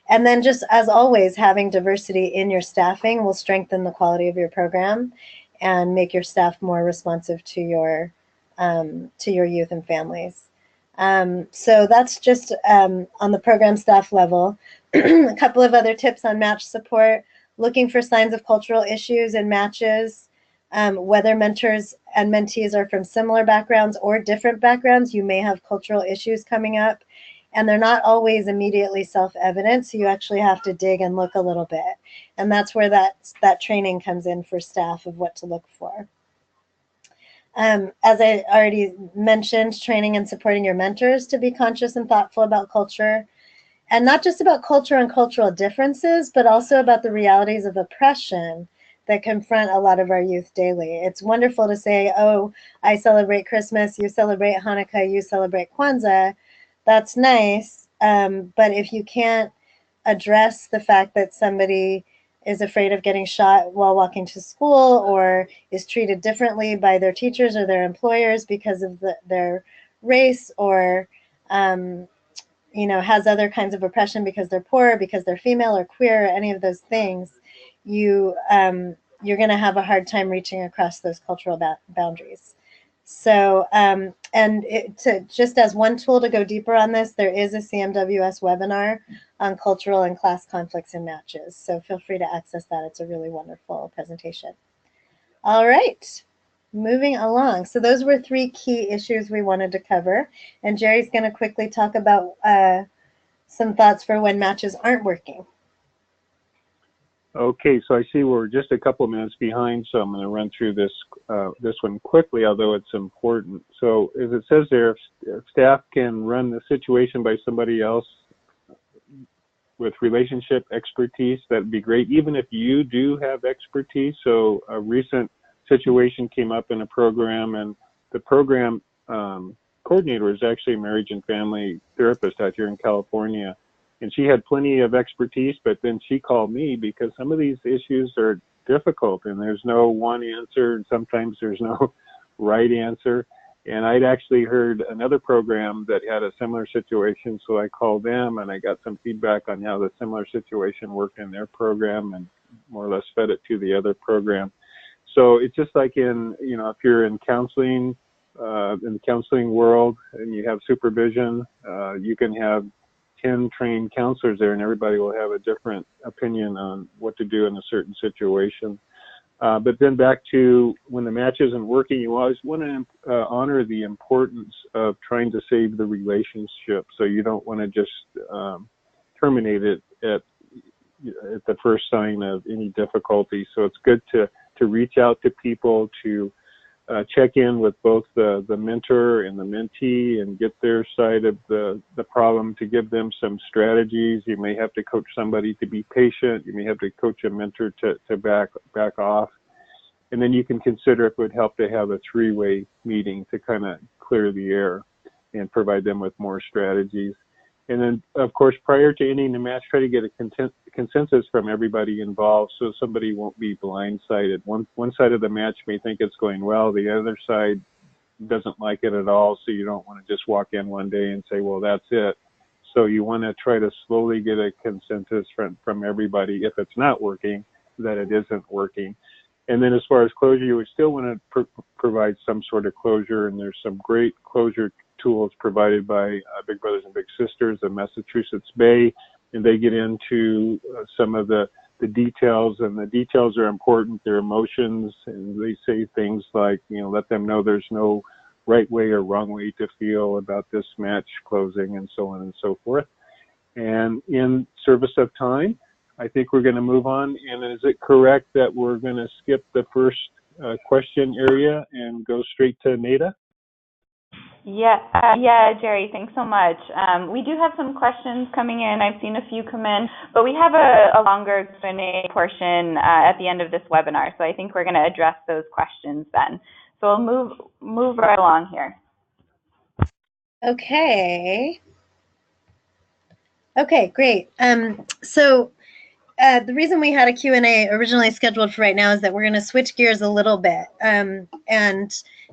And then just as always, having diversity in your staffing will strengthen the quality of your program and make your staff more responsive to your youth and families. So that's just on the program staff level. A couple of other tips on match support: looking for signs of cultural issues in matches, whether mentors and mentees are from similar backgrounds or different backgrounds. You may have cultural issues coming up, and they're not always immediately self-evident, so you actually have to dig and look a little bit. And that's where that training comes in for staff of what to look for. As I already mentioned, training and supporting your mentors to be conscious and thoughtful about culture, and not just about culture and cultural differences, but also about the realities of oppression that confront a lot of our youth daily. It's wonderful to say, oh, I celebrate Christmas, you celebrate Hanukkah, you celebrate Kwanzaa. That's nice, but if you can't address the fact that somebody is afraid of getting shot while walking to school, or is treated differently by their teachers or their employers because of their race, or has other kinds of oppression because they're poor, because they're female or queer, or any of those things, you're going to have a hard time reaching across those cultural boundaries. So, just as one tool to go deeper on this, there is a CMWS webinar on cultural and class conflicts in matches. So feel free to access that. It's a really wonderful presentation. All right, moving along. So those were 3 key issues we wanted to cover. And Jerry's going to quickly talk about some thoughts for when matches aren't working. Okay, so I see we're just a couple of minutes behind, so I'm going to run through this one quickly, although it's important. So as it says there, if staff can run the situation by somebody else with relationship expertise, that'd be great, even if you do have expertise. So a recent situation came up in a program, and the program coordinator is actually a marriage and family therapist out here in California. And she had plenty of expertise, but then she called me because some of these issues are difficult, and there's no one answer, and sometimes there's no right answer. And I'd actually heard another program that had a similar situation, so I called them and I got some feedback on how the similar situation worked in their program and more or less fed it to the other program. So it's just like in, you know, if you're in counseling, in the counseling world and you have supervision, you can have 10 trained counselors there and everybody will have a different opinion on what to do in a certain situation. But then back to when the match isn't working, you always want to honor the importance of trying to save the relationship. So you don't want to just terminate it at the first sign of any difficulty. So it's good to reach out to people, to check in with both the mentor and the mentee and get their side of the problem, to give them some strategies. You may have to coach somebody to be patient. You may have to coach a mentor to back off. And then you can consider if it would help to have a three-way meeting to kind of clear the air and provide them with more strategies. And then, of course, prior to ending the match, try to get a consensus from everybody involved so somebody won't be blindsided. One side of the match may think it's going well, the other side doesn't like it at all, so you don't want to just walk in one day and say, well, that's it. So you want to try to slowly get a consensus from everybody, if it's not working, that it isn't working. And then as far as closure, you would still want to provide some sort of closure, and there's some great closure tools provided by Big Brothers and Big Sisters of Massachusetts Bay, and they get into some of the details, and the details are important. Their emotions, and they say things like, you know, let them know there's no right way or wrong way to feel about this match closing, and so on and so forth. And in service of time, I think we're going to move on. And is it correct that we're going to skip the first question area and go straight to Naida? Yeah, Jerry, thanks so much. We do have some questions coming in. I've seen a few come in, but we have a longer Q&A portion at the end of this webinar, so I think we're going to address those questions then. So we'll move right along here. Okay. Okay, great. So the reason we had a Q&A originally scheduled for right now is that we're going to switch gears a little bit. And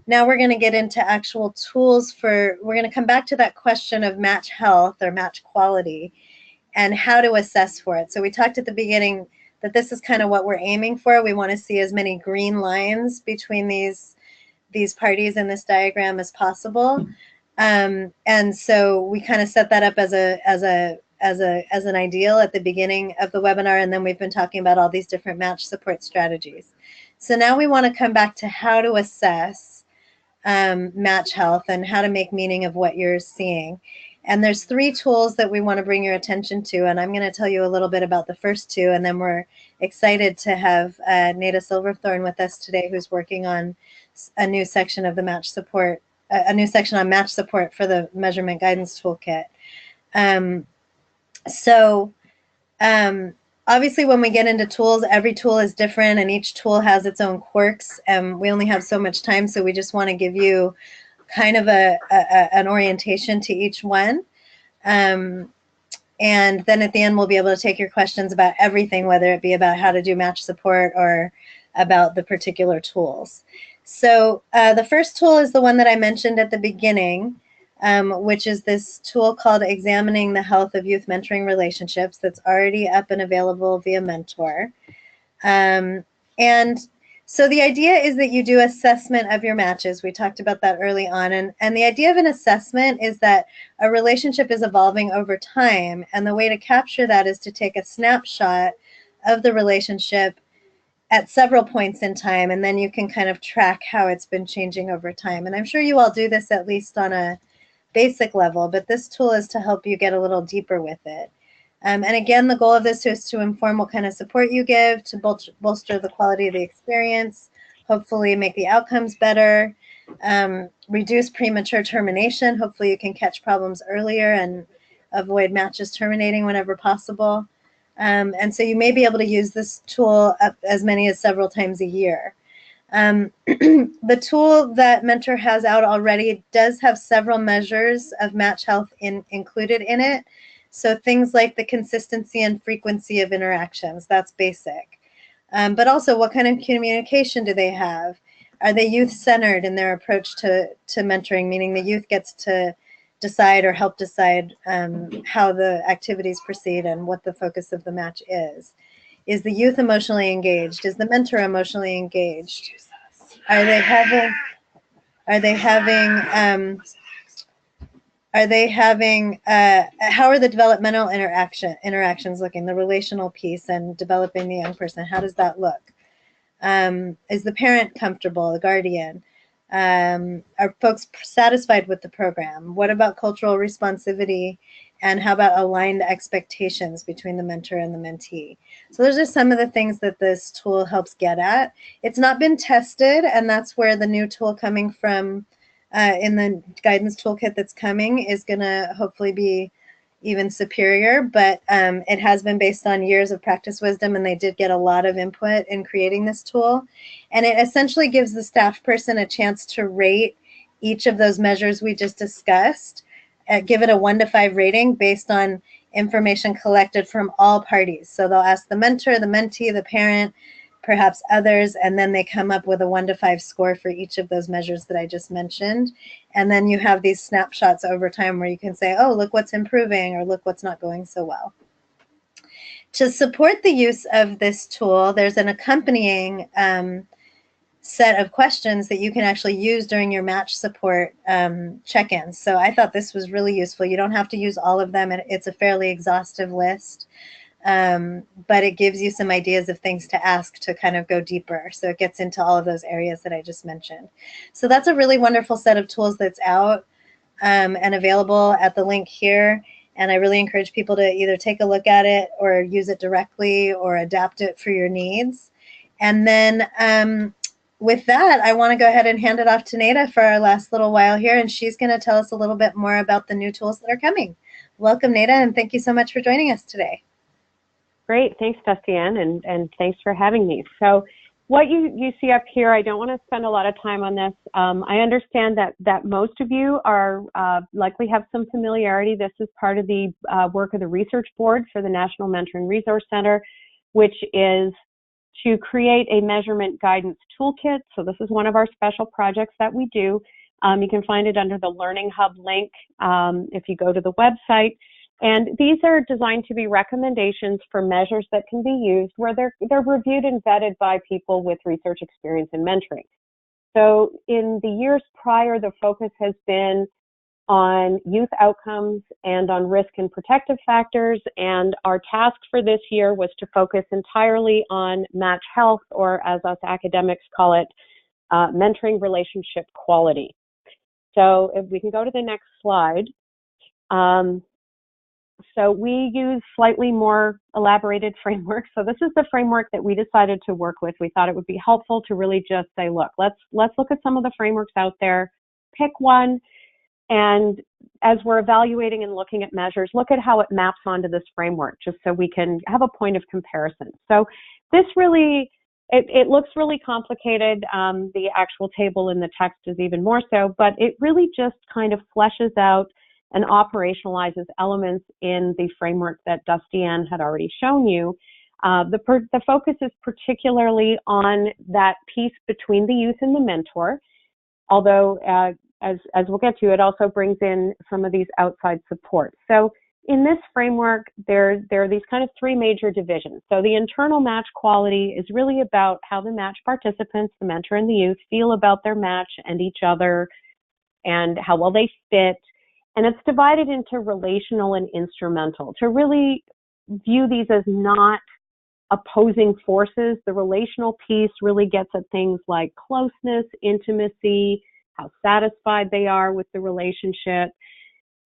now we're going to get into actual tools we're going to come back to that question of match health or match quality and how to assess for it. So we talked at the beginning that this is kind of what we're aiming for. We want to see as many green lines between these parties in this diagram as possible. And so we kind of set that up as an ideal at the beginning of the webinar, and then we've been talking about all these different match support strategies. So now we want to come back to how to assess match health and how to make meaning of what you're seeing. And there's 3 tools that we want to bring your attention to, and I'm going to tell you a little bit about the first 2, and then we're excited to have Naida Silverthorn with us today, who's working on a new section of the match support, a new section on match support for the Measurement Guidance Toolkit. Obviously, when we get into tools, every tool is different and each tool has its own quirks. We only have so much time, so we just want to give you kind of an orientation to each one. And then at the end, we'll be able to take your questions about everything, whether it be about how to do match support or about the particular tools. So the first tool is the one that I mentioned at the beginning, which is this tool called Examining the Health of Youth Mentoring Relationships that's already up and available via Mentor. And so the idea is that you do assessment of your matches. We talked about that early on. And the idea of an assessment is that a relationship is evolving over time. And the way to capture that is to take a snapshot of the relationship at several points in time, and then you can kind of track how it's been changing over time. And I'm sure you all do this at least on a basic level, but this tool is to help you get a little deeper with it. And again, the goal of this is to inform what kind of support you give, to bolster the quality of the experience, hopefully make the outcomes better, reduce premature termination. Hopefully you can catch problems earlier and avoid matches terminating whenever possible. And so you may be able to use this tool up as many as several times a year. The tool that Mentor has out already does have several measures of match health included in it. So things like the consistency and frequency of interactions, that's basic. But also, what kind of communication do they have? Are they youth-centered in their approach to mentoring, meaning the youth gets to decide or help decide how the activities proceed and what the focus of the match is? Is the youth emotionally engaged? Is the mentor emotionally engaged? Are they having how are the developmental interactions looking, the relational piece and developing the young person? How does that look? Is the parent comfortable, the guardian? Are folks satisfied with the program? What about cultural responsivity? And how about aligned expectations between the mentor and the mentee? So those are some of the things that this tool helps get at. It's not been tested, and that's where the new tool coming from in the guidance toolkit that's coming is going to hopefully be even superior, but it has been based on years of practice wisdom, and they did get a lot of input in creating this tool. And it essentially gives the staff person a chance to rate each of those measures we just discussed, give it a 1 to 5 rating based on information collected from all parties. So they'll ask the mentor, the mentee, the parent, perhaps others, and then they come up with a 1 to 5 score for each of those measures that I just mentioned. And then you have these snapshots over time where you can say, oh, look what's improving, or look what's not going so well. To support the use of this tool, there's an accompanying set of questions that you can actually use during your match support check-ins. So I thought this was really useful. You don't have to use all of them. It's a fairly exhaustive list. But it gives you some ideas of things to ask to kind of go deeper. So it gets into all of those areas that I just mentioned. So that's a really wonderful set of tools that's out and available at the link here. And I really encourage people to either take a look at it or use it directly or adapt it for your needs. And then with that, I want to go ahead and hand it off to Naida for our last little while here. And she's going to tell us a little bit more about the new tools that are coming. Welcome, Naida, and thank you so much for joining us today. Great, thanks, Dustianne, and thanks for having me. So what you see up here, I don't want to spend a lot of time on this. I understand that most of you are likely have some familiarity. This is part of the work of the research board for the National Mentoring Resource Center, which is to create a measurement guidance toolkit. So this is one of our special projects that we do. You can find it under the Learning Hub link if you go to the website. And these are designed to be recommendations for measures that can be used where they're reviewed and vetted by people with research experience in mentoring. So in the years prior, the focus has been on youth outcomes and on risk and protective factors. And our task for this year was to focus entirely on match health, or as us academics call it, mentoring relationship quality. So if we can go to the next slide. So we use slightly more elaborated frameworks. So this is the framework that we decided to work with. We thought it would be helpful to really just say, look, let's look at some of the frameworks out there, pick one, and as we're evaluating and looking at measures, look at how it maps onto this framework, just so we can have a point of comparison. So this really, it looks really complicated. The actual table in the text is even more so, but it really just kind of fleshes out and operationalizes elements in the framework that Dustianne had already shown you. The focus is particularly on that piece between the youth and the mentor, although as we'll get to, it also brings in some of these outside supports. So in this framework, there are these kind of 3 major divisions. So the internal match quality is really about how the match participants, the mentor and the youth, feel about their match and each other and how well they fit. And it's divided into relational and instrumental to really view these as not opposing forces. The relational piece really gets at things like closeness, intimacy, how satisfied they are with the relationship.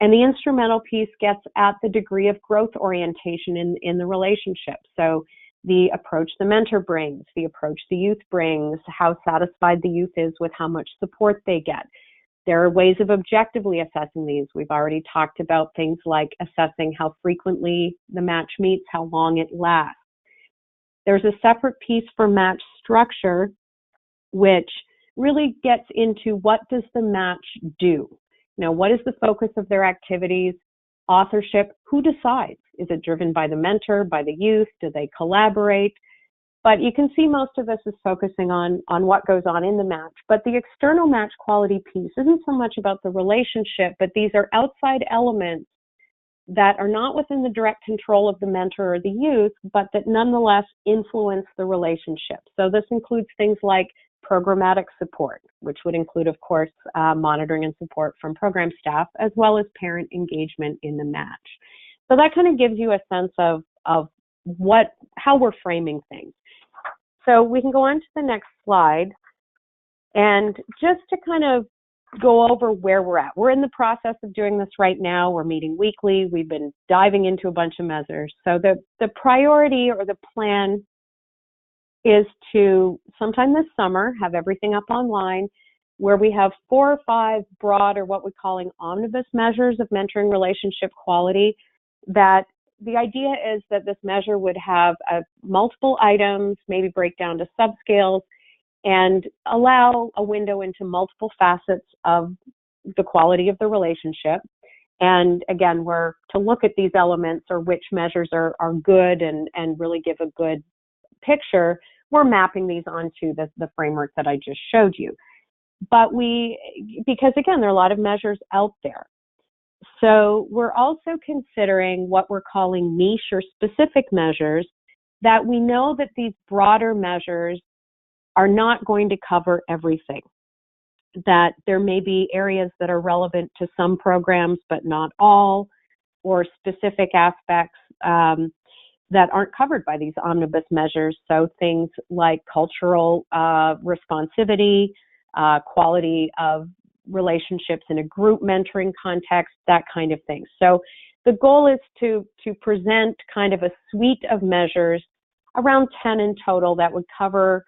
And the instrumental piece gets at the degree of growth orientation in the relationship. So the approach the mentor brings, the approach the youth brings, how satisfied the youth is with how much support they get. There are ways of objectively assessing these. We've already talked about things like assessing how frequently the match meets, how long it lasts. There's a separate piece for match structure, which really gets into what does the match do? What is the focus of their activities? Authorship, who decides? Is it driven by the mentor, by the youth? Do they collaborate? But you can see most of this is focusing on what goes on in the match. But the external match quality piece isn't so much about the relationship, but these are outside elements that are not within the direct control of the mentor or the youth, but that nonetheless influence the relationship. So this includes things like programmatic support, which would include, of course, monitoring and support from program staff, as well as parent engagement in the match. So that kind of gives you a sense of how we're framing things. So we can go on to the next slide. And just to kind of go over where we're at. We're in the process of doing this right now. We're meeting weekly. We've been diving into a bunch of measures. So the priority or the plan is to, sometime this summer, have everything up online, where we have 4 or 5 broad, or what we're calling omnibus measures of mentoring relationship quality. That the idea is that this measure would have multiple items, maybe break down to subscales, and allow a window into multiple facets of the quality of the relationship. And again, we're to look at these elements, or which measures are good and really give a good picture. We're mapping these onto the framework that I just showed you. But because again, there are a lot of measures out there. So we're also considering what we're calling niche or specific measures, that we know that these broader measures are not going to cover everything, that there may be areas that are relevant to some programs but not all, or specific aspects that aren't covered by these omnibus measures. So things like cultural responsivity, quality of relationships in a group mentoring context, that kind of thing. So the goal is to present kind of a suite of measures, around 10 in total, that would cover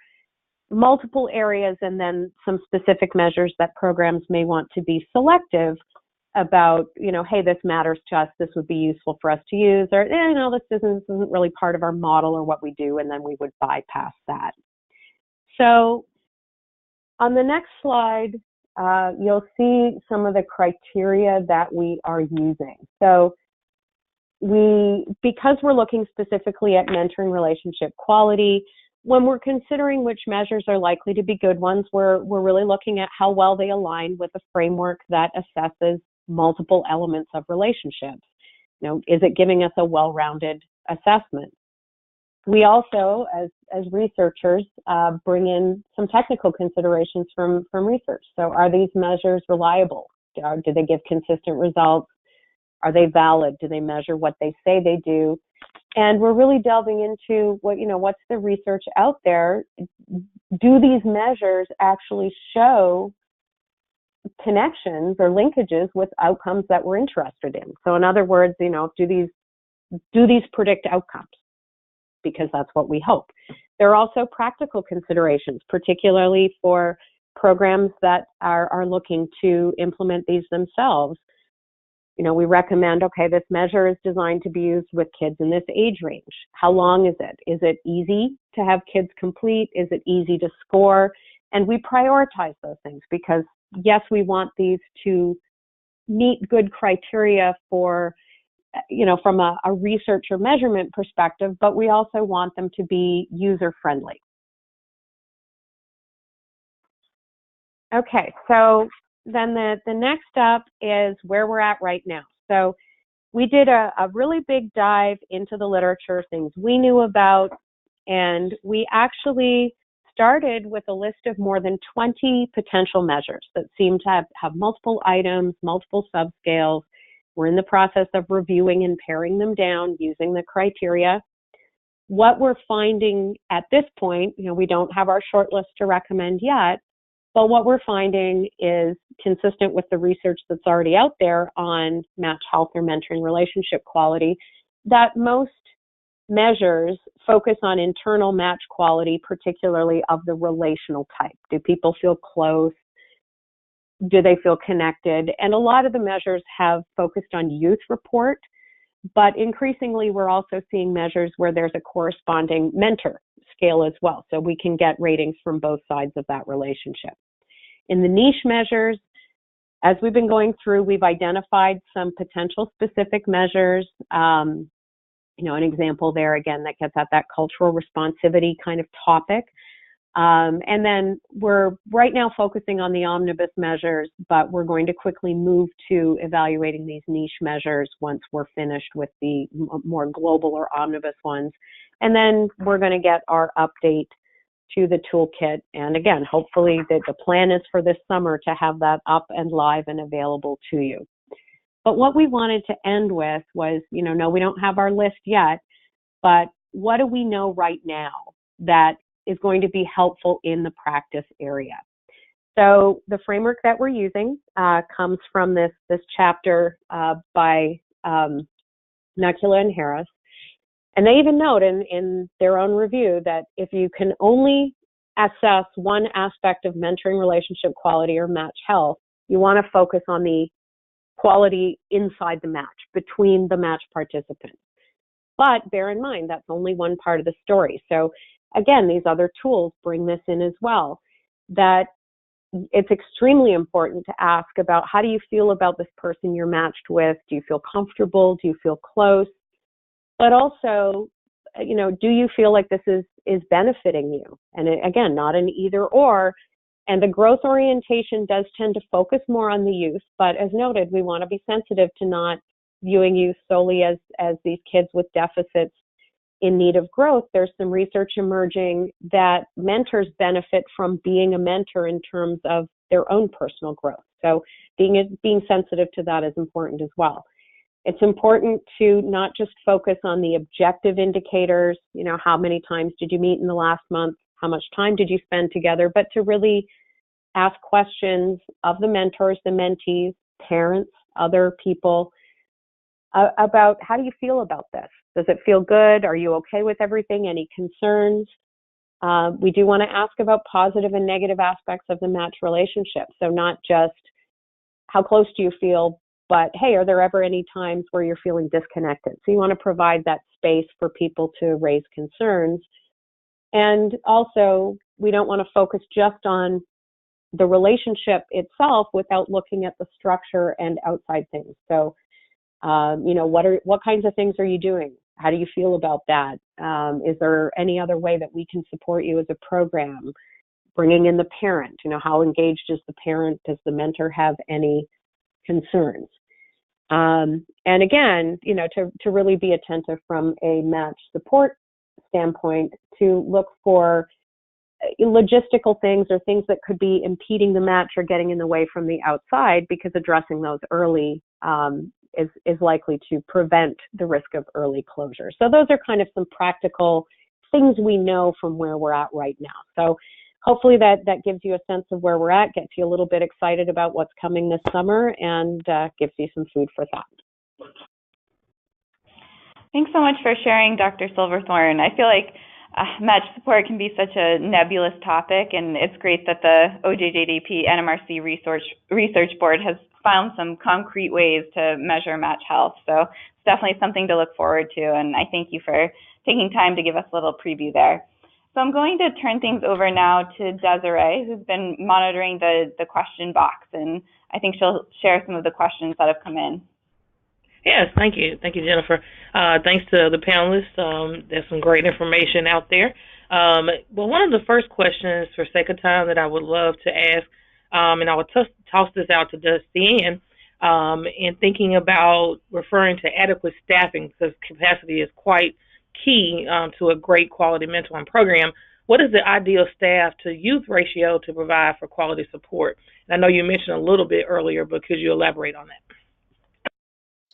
multiple areas, and then some specific measures that programs may want to be selective about, hey, this matters to us, this would be useful for us to use, or, this isn't really part of our model or what we do, and then we would bypass that. So on the next slide, you'll see some of the criteria that we are using. So because we're looking specifically at mentoring relationship quality, when we're considering which measures are likely to be good ones, we're really looking at how well they align with a framework that assesses multiple elements of relationships. Is it giving us a well-rounded assessment? We also, as researchers, bring in some technical considerations from research. So are these measures reliable? Do they give consistent results? Are they valid? Do they measure what they say they do? And we're really delving into what's the research out there? Do these measures actually show connections or linkages with outcomes that we're interested in? So in other words, do these predict outcomes? Because that's what we hope. There are also practical considerations, particularly for programs that are looking to implement these themselves. We recommend, okay, this measure is designed to be used with kids in this age range. How long is it? Is it easy to have kids complete? Is it easy to score? And we prioritize those things because, yes, we want these to meet good criteria for, from a research or measurement perspective, but we also want them to be user-friendly. Okay, so then the next up is where we're at right now. So we did a really big dive into the literature, things we knew about, and we actually started with a list of more than 20 potential measures that seem to have multiple items, multiple subscales. We're in the process of reviewing and paring them down using the criteria. What we're finding at this point, we don't have our short list to recommend yet, but what we're finding is consistent with the research that's already out there on match health or mentoring relationship quality, that most measures focus on internal match quality, particularly of the relational type. Do people feel close? Do they feel connected? And a lot of the measures have focused on youth report, but increasingly we're also seeing measures where there's a corresponding mentor scale as well. So we can get ratings from both sides of that relationship. In the niche measures, as we've been going through, we've identified some potential specific measures an example there again that gets at that cultural responsivity kind of topic. And then we're right now focusing on the omnibus measures, but we're going to quickly move to evaluating these niche measures once we're finished with the more global or omnibus ones. And then we're going to get our update to the toolkit. And again, hopefully the plan is for this summer to have that up and live and available to you. But what we wanted to end with was, no, we don't have our list yet, but what do we know right now that is going to be helpful in the practice area? So the framework that we're using comes from this chapter by Nakula and Harris. And they even note in their own review that if you can only assess one aspect of mentoring relationship quality or match health, you want to focus on the quality inside the match, between the match participants. But bear in mind, that's only one part of the story. So again, these other tools bring this in as well, that it's extremely important to ask about how do you feel about this person you're matched with? Do you feel comfortable? Do you feel close? But also, do you feel like this is benefiting you? And again, not an either or. And the growth orientation does tend to focus more on the youth, but as noted, we want to be sensitive to not viewing youth solely as these kids with deficits in need of growth. There's some research emerging that mentors benefit from being a mentor in terms of their own personal growth. So being sensitive to that is important as well. It's important to not just focus on the objective indicators, how many times did you meet in the last month? How much time did you spend together? But to really ask questions of the mentors, the mentees, parents, other people about how do you feel about this? Does it feel good? Are you okay with everything? Any concerns? We do want to ask about positive and negative aspects of the match relationship. So not just how close do you feel, but hey, are there ever any times where you're feeling disconnected? So you want to provide that space for people to raise concerns. And also, we don't want to focus just on the relationship itself without looking at the structure and outside things. So, what kinds of things are you doing? How do you feel about that? Is there any other way that we can support you as a program? Bringing in the parent, how engaged is the parent? Does the mentor have any concerns? And again, to really be attentive from a match support standpoint, to look for logistical things or things that could be impeding the match or getting in the way from the outside, because addressing those early is likely to prevent the risk of early closure. So those are kind of some practical things we know from where we're at right now. So hopefully that gives you a sense of where we're at, gets you a little bit excited about what's coming this summer, and gives you some food for thought. Thanks so much for sharing, Dr. Silverthorn. I feel like match support can be such a nebulous topic, and it's great that the OJJDP NMRC research board has found some concrete ways to measure match health. So it's definitely something to look forward to, and I thank you for taking time to give us a little preview there. So I'm going to turn things over now to Desiree, who's been monitoring the question box, and I think she'll share some of the questions that have come in. Yes, thank you. Thank you, Jennifer. Thanks to the panelists. There's some great information out there. Well, one of the first questions, for sake of time, that I would love to ask, and I would toss this out to Dustianne, in thinking about referring to adequate staffing, because capacity is quite key to a great quality mentoring program. What is the ideal staff to youth ratio to provide for quality support? And I know you mentioned a little bit earlier, but could you elaborate on that?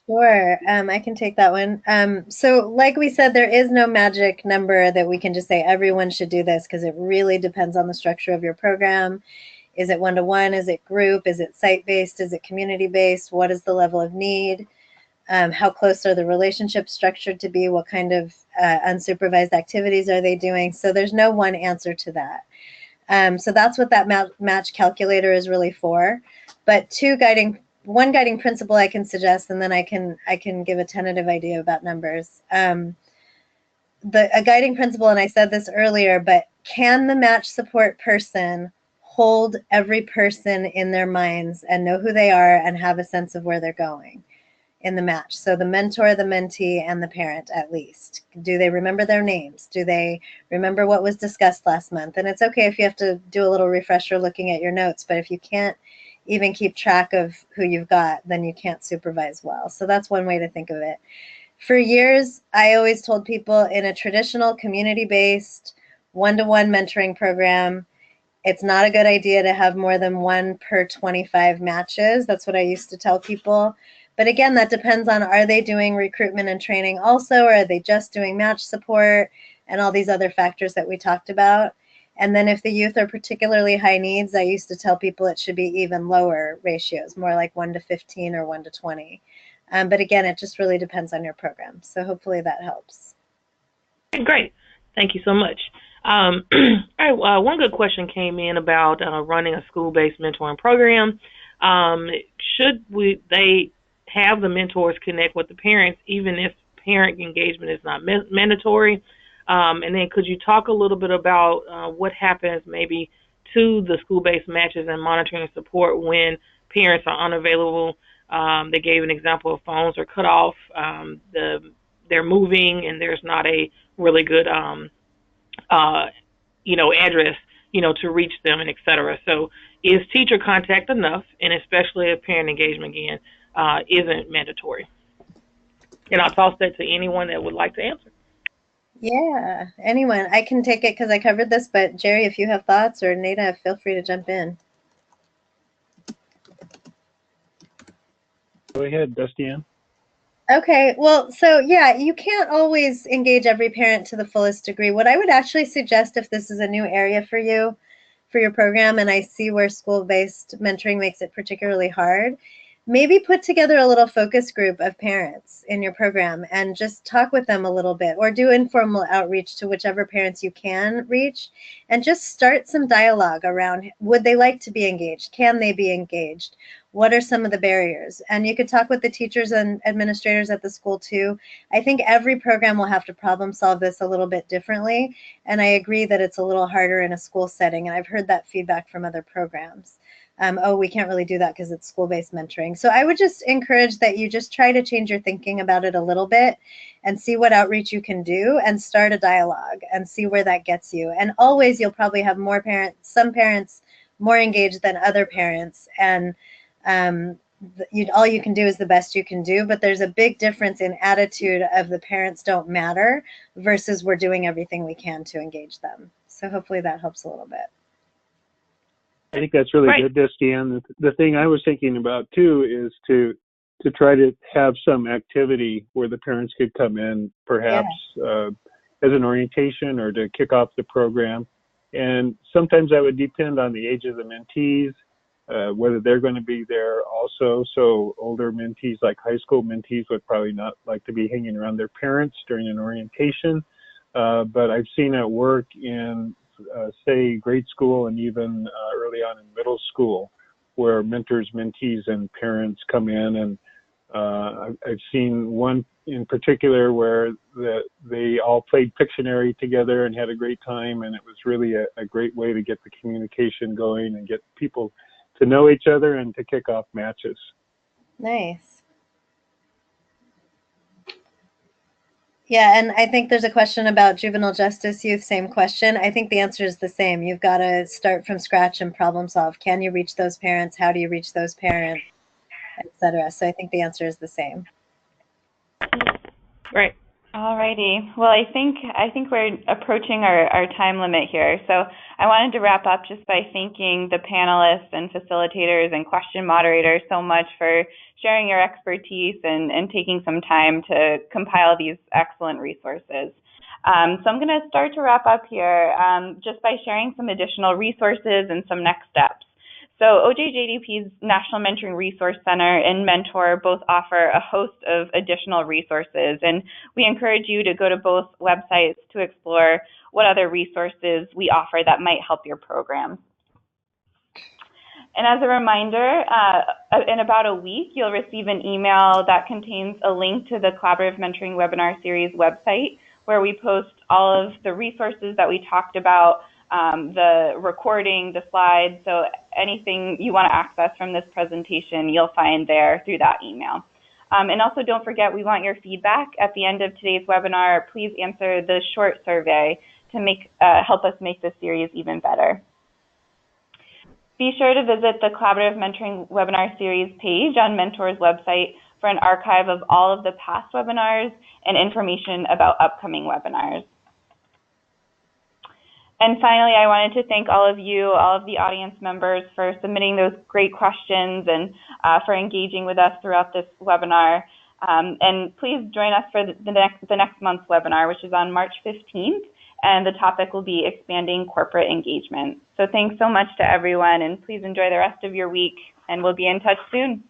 Sure, I can take that one. So like we said, there is no magic number that we can just say everyone should do this, because it really depends on the structure of your program. Is it one-to-one? Is it group? Is it site-based? Is it community-based? What is the level of need? How close are the relationships structured to be? What kind of unsupervised activities are they doing? So there's no one answer to that. So that's what that match calculator is really for. But one guiding principle I can suggest, and then I can give a tentative idea about numbers. A guiding principle, and I said this earlier, but can the match support person hold every person in their minds and know who they are and have a sense of where they're going? in the match. So the mentor, the mentee, and the parent at least. Do they remember their names? Do they remember what was discussed last month? And it's okay if you have to do a little refresher looking at your notes, but if you can't even keep track of who you've got, then you can't supervise well. So that's one way to think of it. For years, I always told people in a traditional community-based one-to-one mentoring program, it's not a good idea to have more than 1 per 25 matches. That's what I used to tell people. But again, that depends on, are they doing recruitment and training also, or are they just doing match support and all these other factors that we talked about? And then if the youth are particularly high needs, I used to tell people it should be even lower ratios, more like 1 to 15 or 1 to 20. But again, it just really depends on your program. So hopefully that helps. Great. Thank you so much. All right, one good question came in about running a school-based mentoring program. Should they have the mentors connect with the parents, even if parent engagement is not mandatory? And then could you talk a little bit about what happens maybe to the school-based matches and monitoring and support when parents are unavailable? They gave an example of phones are cut off, they're moving, and there's not a really good address, to reach them, and et cetera. So is teacher contact enough? And especially if parent engagement, again, isn't mandatory. And I'll toss that to anyone that would like to answer. Yeah, anyone. I can take it because I covered this, but Jerry, if you have thoughts, or Naida, feel free to jump in. Go ahead, Dustianne. Okay, well, so yeah, you can't always engage every parent to the fullest degree. What I would actually suggest, if this is a new area for you, for your program, and I see where school-based mentoring makes it particularly hard, maybe put together a little focus group of parents in your program and just talk with them a little bit, or do informal outreach to whichever parents you can reach, and just start some dialogue around, would they like to be engaged? Can they be engaged? What are some of the barriers? And you could talk with the teachers and administrators at the school too. I think every program will have to problem solve this a little bit differently. And I agree that it's a little harder in a school setting. And I've heard that feedback from other programs. We can't really do that because it's school-based mentoring. So I would just encourage that you just try to change your thinking about it a little bit and see what outreach you can do and start a dialogue and see where that gets you. And always you'll probably have more parents, some parents more engaged than other parents. And all you can do is the best you can do, but there's a big difference in attitude of the parents don't matter versus we're doing everything we can to engage them. So hopefully that helps a little bit. I think that's really good, Dustianne. The thing I was thinking about too is to try to have some activity where the parents could come in, perhaps as an orientation or to kick off the program. And sometimes that would depend on the age of the mentees, whether they're going to be there also. So older mentees, like high school mentees, would probably not like to be hanging around their parents during an orientation. But I've seen it work in, say, grade school and even early on in middle school, where mentors, mentees, and parents come in. And I've seen one in particular where they all played Pictionary together and had a great time. And it was really a great way to get the communication going and get people to know each other and to kick off matches. Nice. Yeah, and I think there's a question about juvenile justice youth, same question. I think the answer is the same. You've got to start from scratch and problem solve. Can you reach those parents? How do you reach those parents, etc.? So I think the answer is the same. Great. All righty. Well, I think we're approaching our time limit here. So I wanted to wrap up just by thanking the panelists and facilitators and question moderators so much for sharing your expertise and taking some time to compile these excellent resources. So I'm going to start to wrap up here just by sharing some additional resources and some next steps. So OJJDP's National Mentoring Resource Center and Mentor both offer a host of additional resources, and we encourage you to go to both websites to explore what other resources we offer that might help your program. And as a reminder, in about a week, you'll receive an email that contains a link to the Collaborative Mentoring Webinar Series website, where we post all of the resources that we talked about, the recording, the slides, so anything you want to access from this presentation, you'll find there through that email. And also don't forget, we want your feedback at the end of today's webinar. Please answer the short survey to help us make this series even better. Be sure to visit the Collaborative Mentoring Webinar Series page on Mentor's website for an archive of all of the past webinars and information about upcoming webinars. And finally, I wanted to thank all of you, all of the audience members, for submitting those great questions and for engaging with us throughout this webinar. And please join us for the next month's webinar, which is on March 15th, and the topic will be expanding corporate engagement. So thanks so much to everyone, and please enjoy the rest of your week, and we'll be in touch soon.